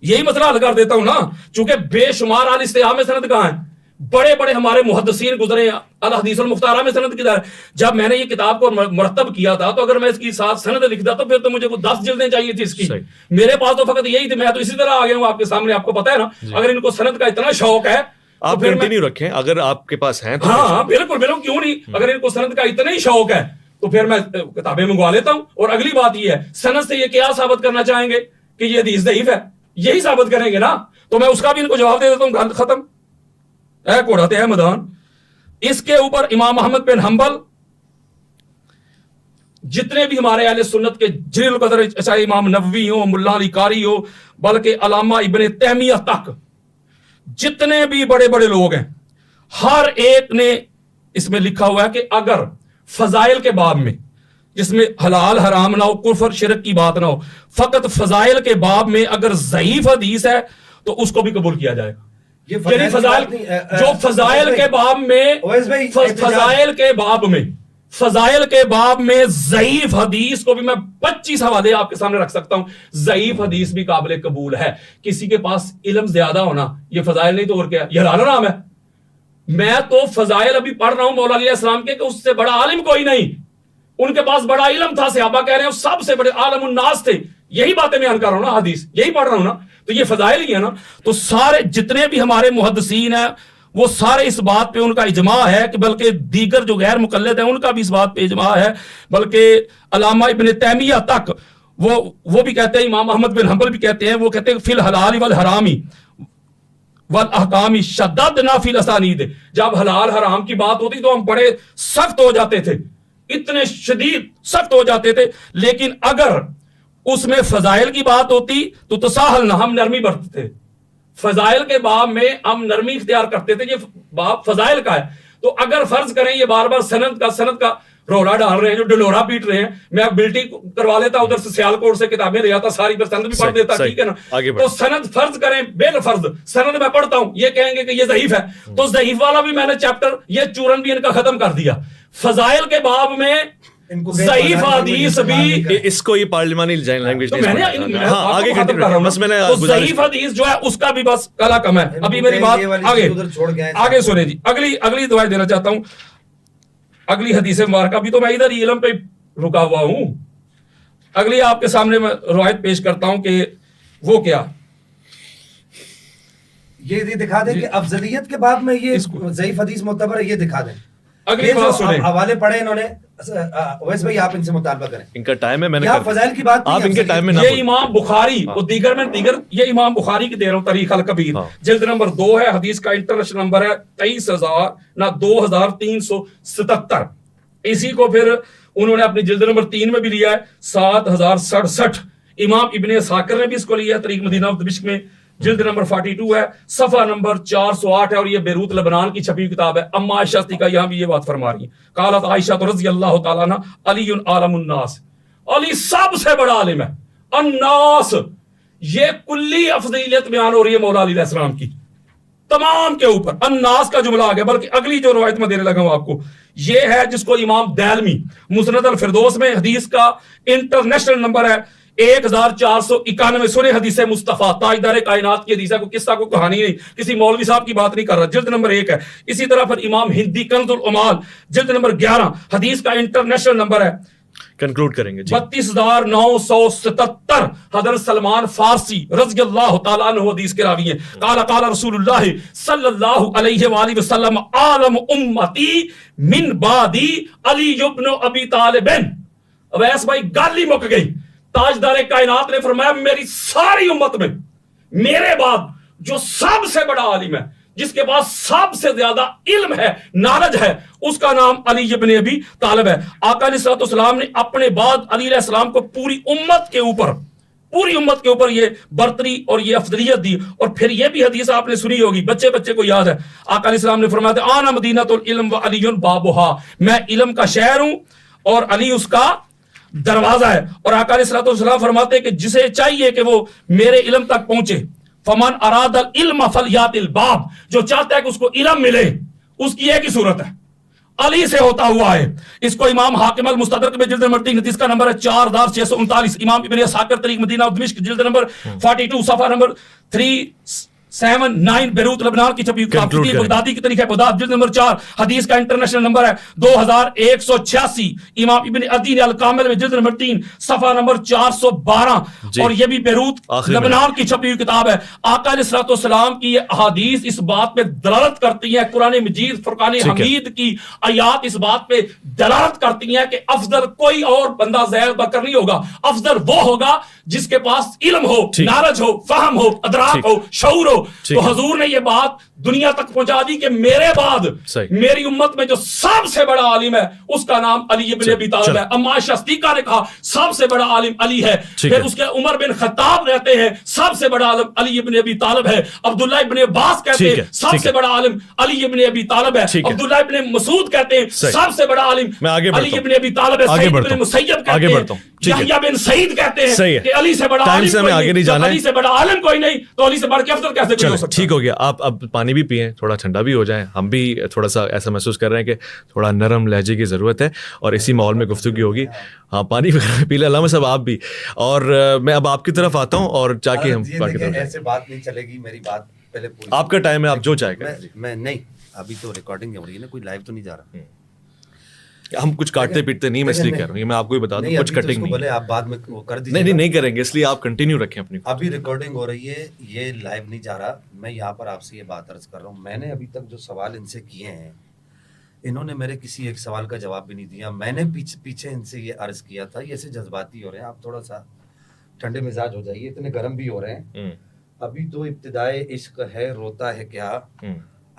یہی مسئلہ حل کر دیتا ہوں نا. چونکہ بے شمار اہل استحاہ میں سند کہاں ہیں, بڑے بڑے ہمارے محدثین گزرے الحدیث المختارہ میں سند کی دار. جب میں نے یہ کتاب کو مرتب کیا تھا تو اگر میں اس کی ساتھ سند لکھتا تو پھر تو مجھے 10 جلدیں چاہیے تھی اس کی. میرے پاس تو فقط یہی تھی, میں تو اسی طرح آ گیا ہوں آپ کے سامنے, آپ کو پتا ہے نا. اگر ان کو سند کا اتنا شوق ہے آپ کنٹینیو رکھیں, اگر آپ کے پاس ہیں. ہاں بالکل بالکل, کیوں نہیں. اگر ان کو سند کا اتنا ہی شوق ہے تو پھر میں کتابیں منگوا لیتا ہوں. اور اگلی بات یہ ہے, سند سے یہ کیا ثابت کرنا چاہیں گے کہ یہ حدیث ضعیف ہے, یہی ثابت کریں گے نا. تو میں اس کا بھی ان کو جواب دے دیتا ہوں, ختم. اے کوڑاتے ہیں میدان. اس کے اوپر امام احمد بن حنبل, جتنے بھی ہمارے اہل سنت کے جلیل القدر, چاہے امام نووی ہو, ملا علی قاری ہو, بلکہ علامہ ابن تیمیہ تک, جتنے بھی بڑے بڑے لوگ ہیں, ہر ایک نے اس میں لکھا ہوا ہے کہ اگر فضائل کے باب میں, جس میں حلال حرام نہ ہو, کفر شرک کی بات نہ ہو, فقط فضائل کے باب میں اگر ضعیف حدیث ہے تو اس کو بھی قبول کیا جائے گا. یعنی فضائل جو فضائل کے باب میں, فضائل کے باب میں ضعیف حدیث کو بھی میں 25 حوالے آپ کے سامنے رکھ سکتا ہوں. ضعیف حدیث بھی قابل قبول ہے. کسی کے پاس علم زیادہ ہونا یہ فضائل نہیں تو اور کیا, یہ حلال حرام ہے. میں تو فضائل ابھی پڑھ رہا ہوں مولا علیہ السلام کے کہ اس سے بڑا عالم کوئی نہیں, ان کے پاس بڑا علم تھا, صحابہ کہہ رہے ہیں سب سے بڑے عالم الناس تھے. یہی باتیں بیان کر رہا ہوں نا, حدیث یہی پڑھ رہا ہوں نا, تو یہ فضائل ہی ہے نا. تو سارے جتنے بھی ہمارے محدثین ہیں وہ سارے اس بات پہ ان کا اجماع ہے کہ بلکہ دیگر جو غیر مقلد ہیں ان کا بھی اس بات پہ اجماع ہے, بلکہ علامہ ابن تیمیہ تک وہ بھی کہتے ہیں, امام احمد بن حنبل بھی کہتے ہیں, وہ کہتے ہیں فی الحلال والحرامی والاحکام شددنا فی الاسانید. جب حلال حرام کی بات ہوتی تو ہم بڑے سخت ہو جاتے تھے, اتنے شدید سخت ہو جاتے تھے, لیکن اگر اس میں فضائل کی بات ہوتی تو تساہلنا, ہم نرمی برتتے تھے. فضائل کے باب میں ہم نرمی اختیار کرتے تھے, یہ باب فضائل کا ہے. تو اگر فرض کریں یہ بار بار سند کا رولا ڈال رہے ہیں, جو ڈلورا پیٹ رہے ہیں, میں بلٹی کروا لیتا ادھر سے سیالکوٹ سے کتابیں لے آتا, ساری پر سند بھی پڑھ دیتا, ٹھیک ہے نا. تو سند فرض کریں بے فرض سند میں پڑھتا ہوں, یہ کہیں گے کہ یہ ضعیف ہے, تو ضعیف والا بھی میں نے چیپٹر یہ چورن بھی ان کا ختم کر دیا. فضائل کے باب میں ضعیف حدیث بھی, اس کو یہ پارلیمانی لینگویج ضعیف حدیث جو ہے اس کا بھی بس کلا کم ہے. ابھی میری بات آگے سنے جی, اگلی دعائیں دینا چاہتا ہوں. اگلی حدیث مبارکہ بھی تو میں ادھر علم پہ رکا ہوا ہوں, اگلی آپ کے سامنے میں روایت پیش کرتا ہوں کہ وہ کیا یہ دکھا دیں کہ افضلیت کے بعد میں یہ ضعیف حدیث معتبر ہے, یہ دکھا دیں. اگلی بات سنیں, حوالے پڑھے انہوں نے, اویس بھائی آپ ان سے مطالبہ کریں. ان کا ٹائم ہے, میں نے فضائل کی بات آپ ان کے ٹائم میں یہ امام بخاری اور دیگر یہ امام بخاری کی دے رہا ہوں تاریخ الکبیر, جلد نمبر 2 ہے, حدیث کا انٹرنیشنل نمبر ہے 23,2377. اسی کو پھر انہوں نے اپنی جلد نمبر 3 میں بھی لیا ہے 7067. امام ابن ساکر نے بھی اس کو لیا ہے طریق مدینہ دمشق میں, جلد نمبر 42 ہے, صفحہ نمبر 408 ہے, اور یہ بیروت لبنان کی چھپی کتاب ہے. اما عائشہ صدیقہ یہاں بھی یہ بات فرما رہی ہیں, قالت عائشہ رضی اللہ تعالیٰ عنہ علی عالم الناس, علی سب سے بڑا عالم ہے. الناس یہ کلی افضلیت بیان ہو رہی ہے مولا علی علیہ السلام کی تمام کے اوپر, الناس کا جملہ آ گیا. بلکہ اگلی جو روایت میں دینے لگا ہوں آپ کو, یہ ہے جس کو امام دہلمی مسند الفردوس میں حدیث کا انٹرنیشنل نمبر ہے 1491. سنے حدیث مصطفیٰ تاجدار کائنات کی حدیث ہے, کوئی قصہ کو کہانی نہیں, کسی مولوی صاحب کی بات نہیں کر رہا, جلد نمبر 1 ہے. اسی طرح پھر امام ہندی کنز العمال جلد نمبر 11 حدیث کا انٹرنیشنل نمبر ہے, کنکلوڈ کریں گے 32,977. حضرت سلمان فارسی رضی اللہ تعالیٰ عنہ حدیث کے راوی ہیں, قال رسول اللہ صلی اللہ علیہ وآلہ وسلم عالم امتی من بعدی علی ابن ابی طالب. اویس بھائی گل ہی مک گئی. تاجدار کائنات نے فرمایا میری ساری امت میں میرے بعد جو سب سے بڑا عالم ہے, جس کے پاس سب سے زیادہ علم ہے, نالج ہے, اس کا نام علی ابن ابی طالب ہے. آقا علیہ السلام نے اپنے بعد علی علیہ السلام کو پوری امت کے اوپر یہ برتری اور یہ افضلیت دی. اور پھر یہ بھی حدیث آپ نے سنی ہوگی, بچے کو یاد ہے. آقا علیہ السلام نے فرمایا تھا آنا مدینۃ العلم و علی بابھا, میں علم کا شہر ہوں اور علی اس کا دروازہ ہے. اور آقا علیہ السلام فرماتے کہ جسے چاہیے کہ وہ میرے علم تک پہنچے, فمن اراد العلم فلیات الباب, جو چاہتا ہے کہ اس کو علم ملے اس کی ایک ہی صورت ہے, علی سے ہوتا ہوا ہے. اس کو امام حاکم المستدرک میں جلد نمبر 3 حدیث کا نمبر ہے 4639. امام ابن ساکر طریق مدینہ دمشق جلد نمبر 42 صفحہ نمبر 379 بیروت لبنان کی چھپی کتاب بغدادی کی طریق ہے بغداد جلد نمبر 4 حدیث کا انٹرنیشنل نمبر ہے 2186. امام ابن عدی الکامل میں جلد نمبر 3 صفحہ نمبر 412, اور یہ بھی بیروت لبنان کی چھپی ہوئی کتاب ہے. آقا علیہ السلام کی یہ احادیث اس بات پہ دلالت کرتی ہیں, قرآن مجید فرقان حمید کی آیات اس بات پہ دلالت کرتی ہیں کہ افضل کوئی اور بندہ زید بکر نہیں ہوگا, افضل وہ ہوگا جس کے پاس علم ہو, نالج ہو, فہم ہو, ادراک ہو, شعور ہو. تو حضور نے یہ بات دنیا تک پہنچا دی کہ میرے بعد میری امت میں جو سب سے بڑا عالم ہے اس کا نام علی ابن ابی طالب ہے. اما عائشہ صدیقہ نے کہا سب سے بڑا عالم علی ہے. پھر اس کے عمر بن خطاب رہتے ہیں سب سے بڑا عالم علی ابن ابی طالب ہے. عبداللہ ابن عباس کہتے ہیں سب سے بڑا عالم علی ابن ابی طالب ہے. عبداللہ ابن مسعود کہتے ہیں سب سے بڑا عالم علی ابن ابی طالب ہے. سعید بن مسیب کہتے ہیں, یحییٰ بن سعید کہتے ہیں کہ علی سے بڑا عالم کوئی نہیں, علی سے بڑا عالم کوئی نہیں, تو علی سے بڑھ کے افضل کیسے کوئی ہو سکتا ہے. ٹھیک ہو گیا, آپ اب پانی بھی پئیں, تھوڑا ٹھنڈا بھی ہو جائیں. ہم بھی تھوڑا سا ایسا محسوس کر رہے ہیں کہ تھوڑا نرم لہجے کی ضرورت ہے اور اسی ماحول میں گفتگو ہوگی. ہاں پانی پی لیں علامہ صاحب آپ بھی. اور میں اب آپ کی طرف آتا ہوں اور جا کے ہم ایسے بات نہیں چلے گی, میری بات پہلے آپ کا ٹائم ہے, آپ جو چاہے گا. میں نہیں ابھی تو ریکارڈنگ ہو رہی ہے نا, کوئی لائیو تو نہیں جا رہا. ہم کچھ کاٹتے پیٹتے نہیں, میں اس لیے کہہ رہا ہوں, یہ میں آپ کو بھی بتا دوں, کچھ کٹنگ نہیں. بھلے آپ بعد میں وہ کر دیجیے. نہیں کریں گے, اس لیے آپ کنٹینیو رکھیں اپنی. ابھی ریکارڈنگ ہو رہی ہے, یہ لائیو نہیں جا رہا. میں یہاں پر آپ سے یہ بات عرض کر رہا ہوں, میں نے ابھی تک جو سوال ان سے کیے ہیں, انہوں نے میرے کسی ایک سوال کا جواب بھی نہیں دیا. میں نے پیچھے ان سے یہ عرض کیا تھا, یہ ایسے جذباتی ہو رہے ہیں, آپ تھوڑا سا ٹھنڈے مزاج ہو جائیے, اتنے گرم بھی ہو رہے ہیں. ابھی تو ابتدائے عشق ہے, روتا ہے کیا,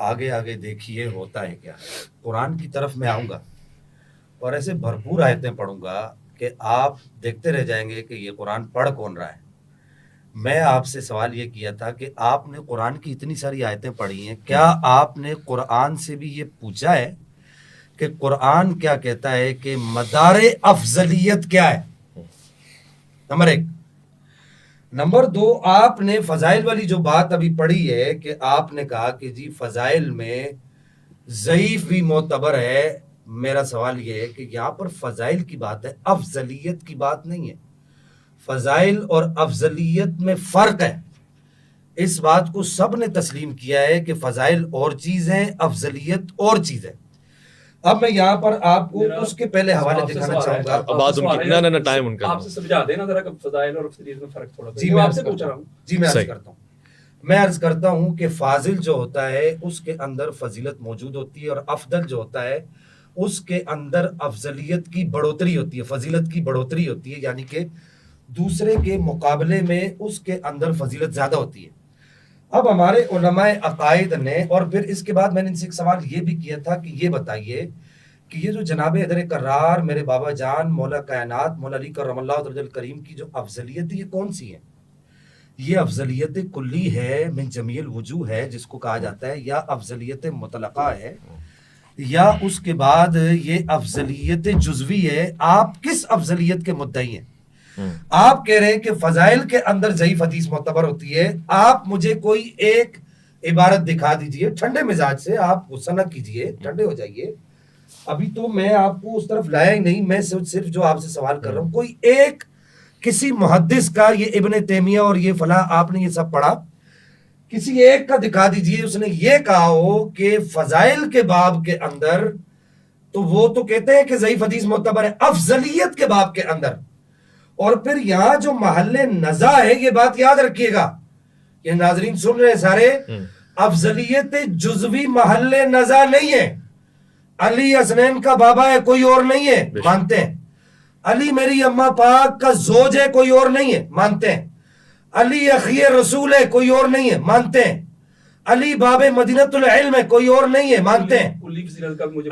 آگے آگے دیکھیے ہوتا ہے کیا. قرآن کی طرف میں آؤں گا اور ایسے بھرپور آیتیں پڑھوں گا کہ آپ دیکھتے رہ جائیں گے کہ یہ قرآن پڑھ کون رہا ہے. میں آپ سے سوال یہ کیا تھا کہ آپ نے قرآن کی اتنی ساری آیتیں پڑھی ہیں, کیا آپ نے قرآن سے بھی یہ پوچھا ہے کہ قرآن کیا کہتا ہے کہ مدار افضلیت کیا ہے؟ نمبر 1. نمبر 2, آپ نے فضائل والی جو بات ابھی پڑھی ہے کہ آپ نے کہا کہ جی فضائل میں ضعیف بھی معتبر ہے. میرا سوال یہ ہے کہ یہاں پر فضائل کی بات ہے, افضلیت کی بات نہیں ہے. فضائل اور افضلیت میں فرق ہے. اس بات کو سب نے تسلیم کیا ہے کہ فضائل اور چیز ہے, افضلیت اور چیز ہے. اب میں یہاں پر آپ کو اس کے پہلے حوالے دکھانا چاہوں گا. بات ان کی نہ ٹائم ان کا آپ سے سمجھا دینا ذرا کہ فضائل اور افضلیت میں فرق تھوڑا. جی میں آپ سے پوچھ رہا ہوں. جی میں عرض کرتا ہوں. میں عرض کرتا ہوں کہ فاضل جو ہوتا ہے اس کے اندر فضیلت موجود ہوتی ہے, اور افضل جو ہوتا ہے اس کے اندر افضلیت کی بڑھوتری ہوتی ہے, فضیلت کی بڑھوتری ہوتی ہے, یعنی کہ دوسرے کے مقابلے میں اس کے اندر فضیلت زیادہ ہوتی ہے. اب ہمارے علماء عقائد نے, اور پھر اس کے بعد میں نے ان سے ایک سوال یہ بھی کیا تھا کہ یہ بتائیے کہ یہ جو جناب حیدر کرار میرے بابا جان مولا کائنات مولا علی کرم اللہ تعالی کریم کی جو افضلیت ہے یہ کون سی ہے؟ یہ افضلیت کلی ہے, من جمیع الوجوہ ہے جس کو کہا جاتا ہے, یا افضلیت مطلقہ ہے, یا اس کے بعد یہ افضلیت جزوی ہے. آپ کس افضلیت کے مدعی ہیں؟ آپ کہہ رہے ہیں کہ فضائل کے اندر ضعیف حدیث معتبر ہوتی ہے. آپ مجھے کوئی ایک عبارت دکھا دیجئے, ٹھنڈے مزاج سے, آپ غصہ نہ کیجئے, ٹھنڈے ہو جائیے. ابھی تو میں آپ کو اس طرف لایا ہی نہیں, میں صرف جو آپ سے سوال کر رہا ہوں, کوئی ایک کسی محدث کا, یہ ابن تیمیہ اور یہ فلاں آپ نے یہ سب پڑھا, کسی ایک کا دکھا دیجئے اس نے یہ کہا ہو کہ فضائل کے باب کے اندر تو وہ تو کہتے ہیں کہ ضعیف حدیث معتبر ہے, افضلیت کے باب کے اندر. اور پھر یہاں جو محل نزا ہے, یہ بات یاد رکھیے گا, یہ ناظرین سن رہے ہیں سارے, افضلیت جزوی محل نزا نہیں ہے. علی حسنین کا بابا ہے, کوئی اور نہیں ہے, مانتے ہیں. علی میری اماں پاک کا زوج ہے, کوئی اور نہیں ہے, مانتے ہیں. علی اخی رسول ہے, کوئی اور نہیں ہے, مانتے ہیں. علی باب مدینۃ العلم ہے, کوئی اور نہیں ہے, مانتے ہیں.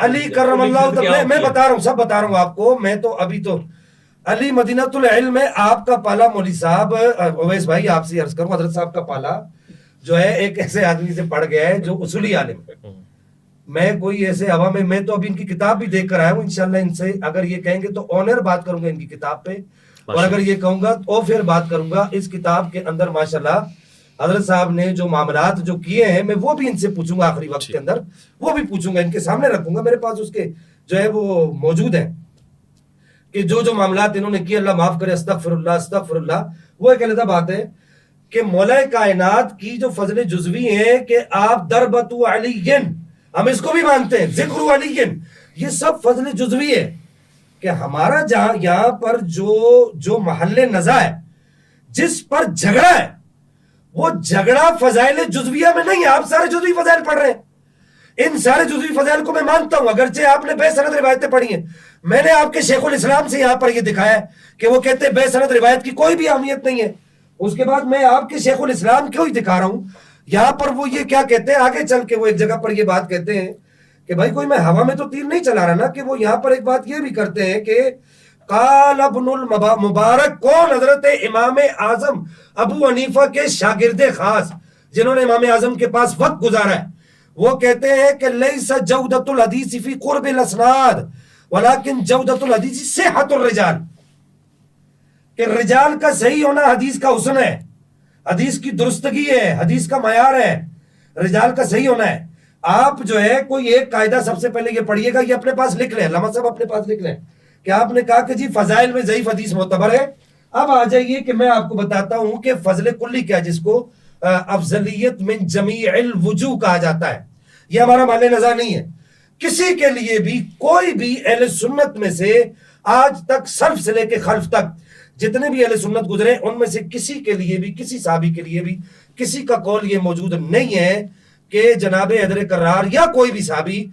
علی کرم اللہ, میں بتا رہا ہوں, سب بتا رہا ہوں آپ کو. میں تو ابھی تو علی مدینۃ العلم ہے. آپ کا پالا مولوی صاحب اویس بھائی, آپ سے عرض کروں, حضرت صاحب کا پالا جو ہے ایک ایسے آدمی سے پڑھ گیا ہے جو اصولی عالم ہے. میں کوئی ایسے ہوا میں تو ابھی ان کی کتاب بھی دیکھ کر آیا ہوں. انشاءاللہ ان سے اگر یہ کہیں گے تو آنر بات کروں گا ان کی کتاب پہ, اور اگر یہ کہوں گا تو پھر بات کروں گا. اس کتاب کے اندر ماشاءاللہ حضرت صاحب نے جو معاملات جو کیے ہیں, میں وہ بھی ان سے پوچھوں گا آخری وقت کے اندر, وہ بھی پوچھوں گا, ان کے سامنے رکھوں گا. میرے پاس اس کے جو ہے وہ موجود ہیں کہ جو معاملات انہوں نے کیے, اللہ معاف کرے, استغفر اللہ استغفر اللہ. وہ ایک علیحدہ بات ہے کہ مولا کائنات کی جو فضل جزوی ہے کہ آپ دربت علی, ہم اس کو بھی مانتے ہیں, ذکر علی, یہ سب فضل جزوی ہے. کہ ہمارا جہاں یہاں پر جو محل نزا ہے, جس پر جھگڑا ہے, وہ جھگڑا فضائل جزویہ میں نہیں ہے. آپ سارے جزوی فضائل پڑھ رہے ہیں, ان سارے جزوی فضائل کو میں مانتا ہوں, اگرچہ آپ نے بے سند روایتیں پڑھی ہیں. میں نے آپ کے شیخ الاسلام سے یہاں پر یہ دکھایا ہے کہ وہ کہتے ہیں بے سند روایت کی کوئی بھی اہمیت نہیں ہے. اس کے بعد میں آپ کے شیخ الاسلام کیوں ہی دکھا رہا ہوں, یہاں پر وہ یہ کیا کہتے ہیں, آگے چل کے وہ ایک جگہ پر یہ بات کہتے ہیں کہ بھائی کوئی میں ہوا میں تو تیر نہیں چلا رہا نا, کہ وہ یہاں پر ایک بات یہ بھی کرتے ہیں کہ قال ابن المبارک, کون؟ حضرت امام اعظم ابو حنیفہ کے شاگرد خاص, جنہوں نے امام اعظم کے پاس وقت گزارا ہے. وہ کہتے ہیں کہ لیس جودۃ الحدیث فی قرب الاسناد ولکن جودۃ الحدیث صحۃ الرجال, کہ رجال کا صحیح ہونا حدیث کا حسن ہے, حدیث کی درستگی ہے, حدیث کا معیار ہے, رجال کا صحیح ہونا ہے. آپ جو ہے کوئی ایک قاعدہ سب سے پہلے یہ پڑھیے گا, یہ اپنے پاس لکھ لیں, علامہ صاحب اپنے پاس لکھ لیں, کہ آپ نے کہا کہ جی فضائل میں ضعیف حدیث معتبر ہے. اب آ جائیے کہ میں آپ کو بتاتا ہوں کہ فضل کلی کیا, جس کو افضلیت من جمیع الوجوہ کہا جاتا ہے. یہ ہمارا محل نزاع نہیں ہے. کسی کے لیے بھی کوئی بھی اہل سنت میں سے آج تک سلف سے لے کے خلف تک جتنے بھی اہل سنت گزرے ان میں سے کسی کے لیے بھی کسی صحابی کے لیے بھی کسی کا قول یہ موجود نہیں ہے کہ جناب حیدر کرار یا کوئی بھی صحابی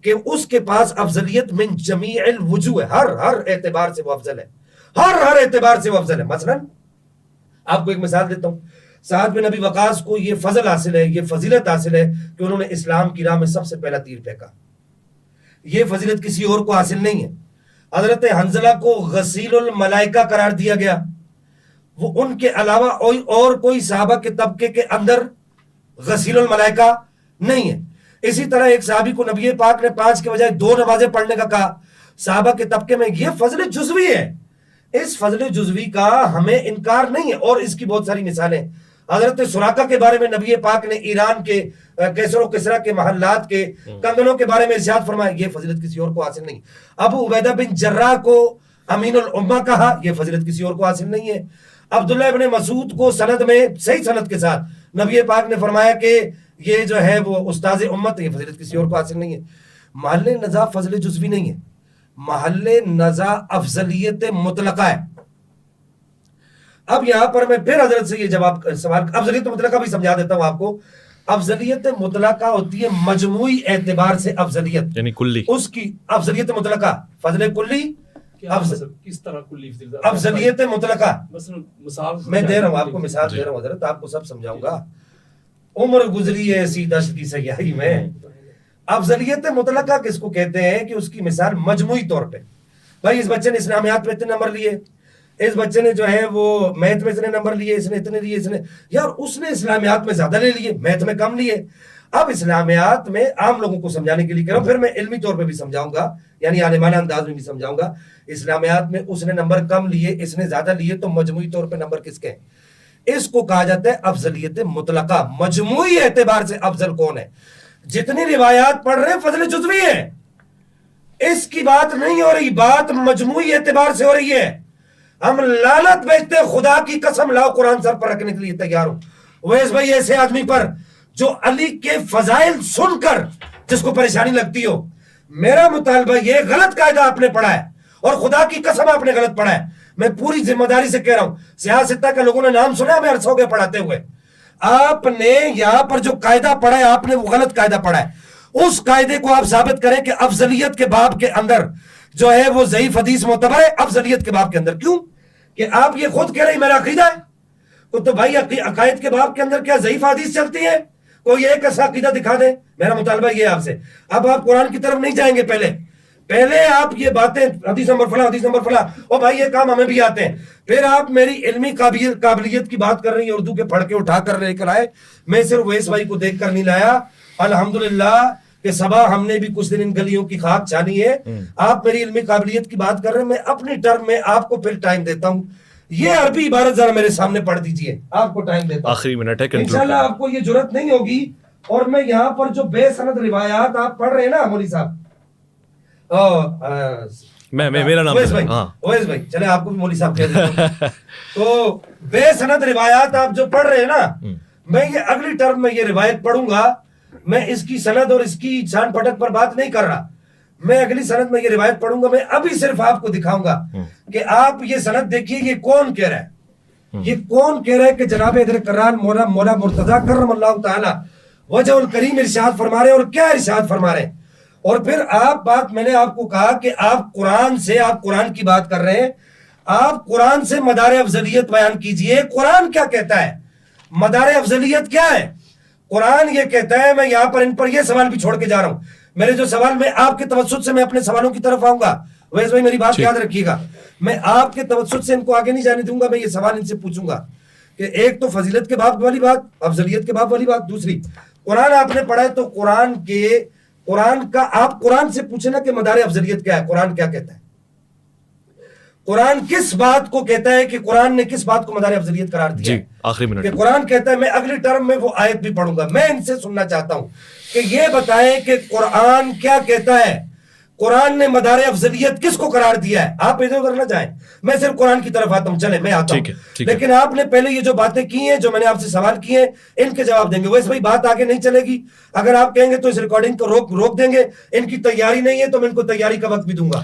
کہ اس کے پاس افضلیت من جمیع الوجوہ ہر اعتبار سے وہ افضل ہے, ہر اعتبار سے وہ افضل ہے. مثلا آپ کو ایک مثال دیتا ہوں, سعد بن ابی وقاص کو یہ فضل حاصل ہے, یہ فضیلت حاصل ہے کہ انہوں نے اسلام کی راہ میں سب سے پہلا تیر پھینکا. یہ فضیلت کسی اور کو حاصل نہیں ہے. حضرت حنظلہ کو غسیل الملائکہ قرار دیا گیا, وہ ان کے علاوہ اور کوئی صحابہ کے طبقے کے اندر غسیل الملائکہ نہیں ہے. اسی طرح ایک صحابی کو نبی پاک نے 5 کے بجائے 2 نمازیں پڑھنے کا کہا. صحابہ کے طبقے میں یہ فضل جزوی ہے. اس فضل جزوی کا ہمیں انکار نہیں ہے, اور اس کی بہت ساری مثالیں. حضرت سراقہ کے بارے میں نبی پاک نے ایران کے کیسر و کسرا کے محلات کے کنگنوں کے بارے میں ارشاد فرمایا, یہ فضیلت کسی اور کو حاصل نہیں. ابو عبیدہ بن جراح کو امین الامہ کہا, یہ فضیلت کسی اور کو حاصل نہیں ہے. عبداللہ ابن مسعود کو سند میں صحیح سند کے ساتھ نبی پاک نے فرمایا کہ یہ جو ہے وہ استاذ امت ہے, یہ فضیلت کسی اور کو حاصل نہیں ہے. محل نزاع فضل جزوی نہیں ہے, محل نزاع افضلیت مطلقہ ہے. اب یہاں پر میں پھر حضرت سے یہ جواب سوال, افضلیت مطلقہ بھی سمجھا دیتا ہوں آپ کو. افضلیت مطلقہ ہوتی ہے مجموعی اعتبار سے افضلیت, یعنی کلی. اس کی افضلیت مطلقہ, فضل کلی, کس طرح کلی افضلیت مطلقہ. مثال میں دے رہا ہوں آپ کو, مثال دے رہا ہوں حضرت, آپ کو سب سمجھاؤں گا. عمر گزری ہے ایسی دشتی سیاہی میں. افضلیت مطلقہ کس کو کہتے ہیں کہ اس کی مثال مجموعی طور پہ, بھائی اس بچے نے اسلامیات میں اتنے نمبر لیے, اس بچے نے جو ہے وہ میتھ میں اتنے نمبر لیے, اس نے اتنے لیے, اس نے یار اس نے اسلامیات میں زیادہ لے لیے, میتھ میں کم لیے. اب اسلامیات میں عام لوگوں کو سمجھانے کے لیے کہہ رہا ہوں, پھر میں علمی طور پہ بھی سمجھاؤں گا, یعنی عالمانہ انداز میں بھی سمجھاؤں گا. اسلامیات میں اس نے نمبر کم لیے, اس نے زیادہ لیے, تو مجموعی طور پہ نمبر کس کے ہیں؟ اس کو کہا جاتا ہے افضلیت مطلقہ. مجموعی اعتبار سے افضل کون ہے؟ جتنی روایات پڑھ رہے ہیں فضل جزوی ہے, اس کی بات نہیں ہو رہی, بات مجموعی اعتبار سے ہو رہی ہے. ہم لعنت بیچتے ہیں, خدا کی قسم لاؤ قرآن سر پر رکھنے کے لیے تیار ہوں. ویس بھائی ایسے آدمی پر جو علی کے فضائل سن کر جس کو پریشانی لگتی ہو, میرا مطالبہ یہ غلط قاعدہ آپ نے پڑھا ہے, اور خدا کی قسم آپ نے غلط پڑھا ہے. میں پوری ذمہ داری سے کہہ رہا ہوں, سیاستہ کے لوگوں نے نام سنا, میں عرصہ ہو گیا پڑھاتے ہوئے. آپ نے یہاں پر جو قاعدہ پڑھا ہے آپ نے وہ غلط قاعدہ پڑھا ہے. اس قاعدے کو آپ ثابت کریں کہ افضلیت کے باب کے اندر جو ہے وہ ضعیف حدیث معتبر ہے افضلیت کے باب کے اندر. کیوں کہ آپ یہ خود کہہ رہے ہیں میرا عقیدہ ہے, تو بھائی عقائد کے باب کے اندر کیا ضعیف حدیث چلتی ہے؟ کوئی ایک ایسا عقیدہ دکھا دیں. میرا مطالبہ یہ آپ سے, اب آپ قرآن کی طرف نہیں جائیں گے, پہلے آپ یہ باتیں حدیث نمبر فلاں, حدیث نمبر فلاں, اور بھائی یہ کام ہمیں بھی آتے ہیں. پھر آپ میری علمی قابلیت کی بات کر رہی ہیں, اردو کے پڑھ کے اٹھا کر لے کر آئے. میں صرف ویس بھائی کو دیکھ کر نہیں لایا, الحمدللہ کہ صبا ہم نے بھی کچھ دن ان گلیوں کی خاک چھانی ہے. آپ میری علمی قابلیت کی بات کر رہے ہیں, میں اپنی ٹرم میں آپ کو پھر ٹائم دیتا ہوں. یہ عربی عبارت ذرا میرے سامنے پڑھ دیجئے, آپ کو ٹائم دیتا ہوں, آخری منٹ ہے, انشاءاللہ آپ کو یہ جرات نہیں ہوگی. اور میں یہاں پر جو بے سند روایات آپ پڑھ رہے ہیں نا مولوی صاحب, میرا نام اویس بھائی, چلے آپ کو بھی مولوی صاحب کہہ دیتا ہوں. تو بے سند روایات آپ جو پڑھ رہے ہیں نا, میں یہ اگلی ٹرم میں یہ روایت پڑھوں گا, میں اس کی سند اور اس کی چھان پھٹک پر بات نہیں کر رہا, میں اگلی سند میں یہ روایت پڑھوں گا. میں ابھی صرف آپ کو دکھاؤں گا کہ آپ یہ سند دیکھیے, یہ کون کہہ رہا ہے, یہ کون کہہ رہا ہے کہ جناب حیدر کرار مولا مرتضیٰ کرم اللہ تعالی وجہ الکریم ارشاد فرما رہے ہیں, اور کیا ارشاد فرما رہے ہیں. اور پھر آپ بات, میں نے آپ کو کہا کہ آپ قرآن کی بات کر رہے ہیں, آپ قرآن سے مدار افضلیت بیان کیجئے. قرآن کیا کہتا ہے, مدار افضلیت کیا ہے؟ قرآن یہ کہتا ہے, میں یہاں پر ان پر یہ سوال بھی چھوڑ کے جا رہا ہوں. میرے جو سوال, میں آپ کے توسط سے میں اپنے سوالوں کی طرف آؤں گا. ویس بھائی میری بات یاد رکھیے گا, میں آپ کے توسط سے ان کو آگے نہیں جانے دوں گا. میں یہ سوال ان سے پوچھوں گا کہ ایک تو فضیلت کے باب والی بات, افضلیت کے باب والی بات, دوسری قرآن آپ نے پڑھا ہے, تو قرآن کا آپ قرآن سے پوچھیں نا کہ مدار افضلیت کیا ہے, قرآن کیا کہتا ہے, قرآن کس بات کو کہتا ہے, کہ قرآن نے کس بات کو مدار افضلیت قرار دیا ہے. آخری منٹ, کہ قرآن کہتا ہے, میں اگلی ٹرم میں وہ آیت بھی پڑھوں گا. میں ان سے سننا چاہتا ہوں کہ یہ بتائیں کہ قرآن کیا کہتا ہے. قرآن نے مدار افضلیت کس کو قرار دیا ہے؟ آپ ادھر ادھر نہ جائیں، میں صرف قرآن کی طرف آتا ہوں، چلے میں آتا ہوں، لیکن آپ نے پہلے یہ جو باتیں کی ہیں، جو میں نے آپ سے سوال کیے ہیں، ان کے جواب دیں گے۔ ویسے بھائی بات آگے نہیں چلے گی، اگر آپ کہیں گے تو اس ریکارڈنگ کو روک دیں گے، ان کی تیاری نہیں ہے تو میں ان کو تیاری کا وقت بھی دوں گا۔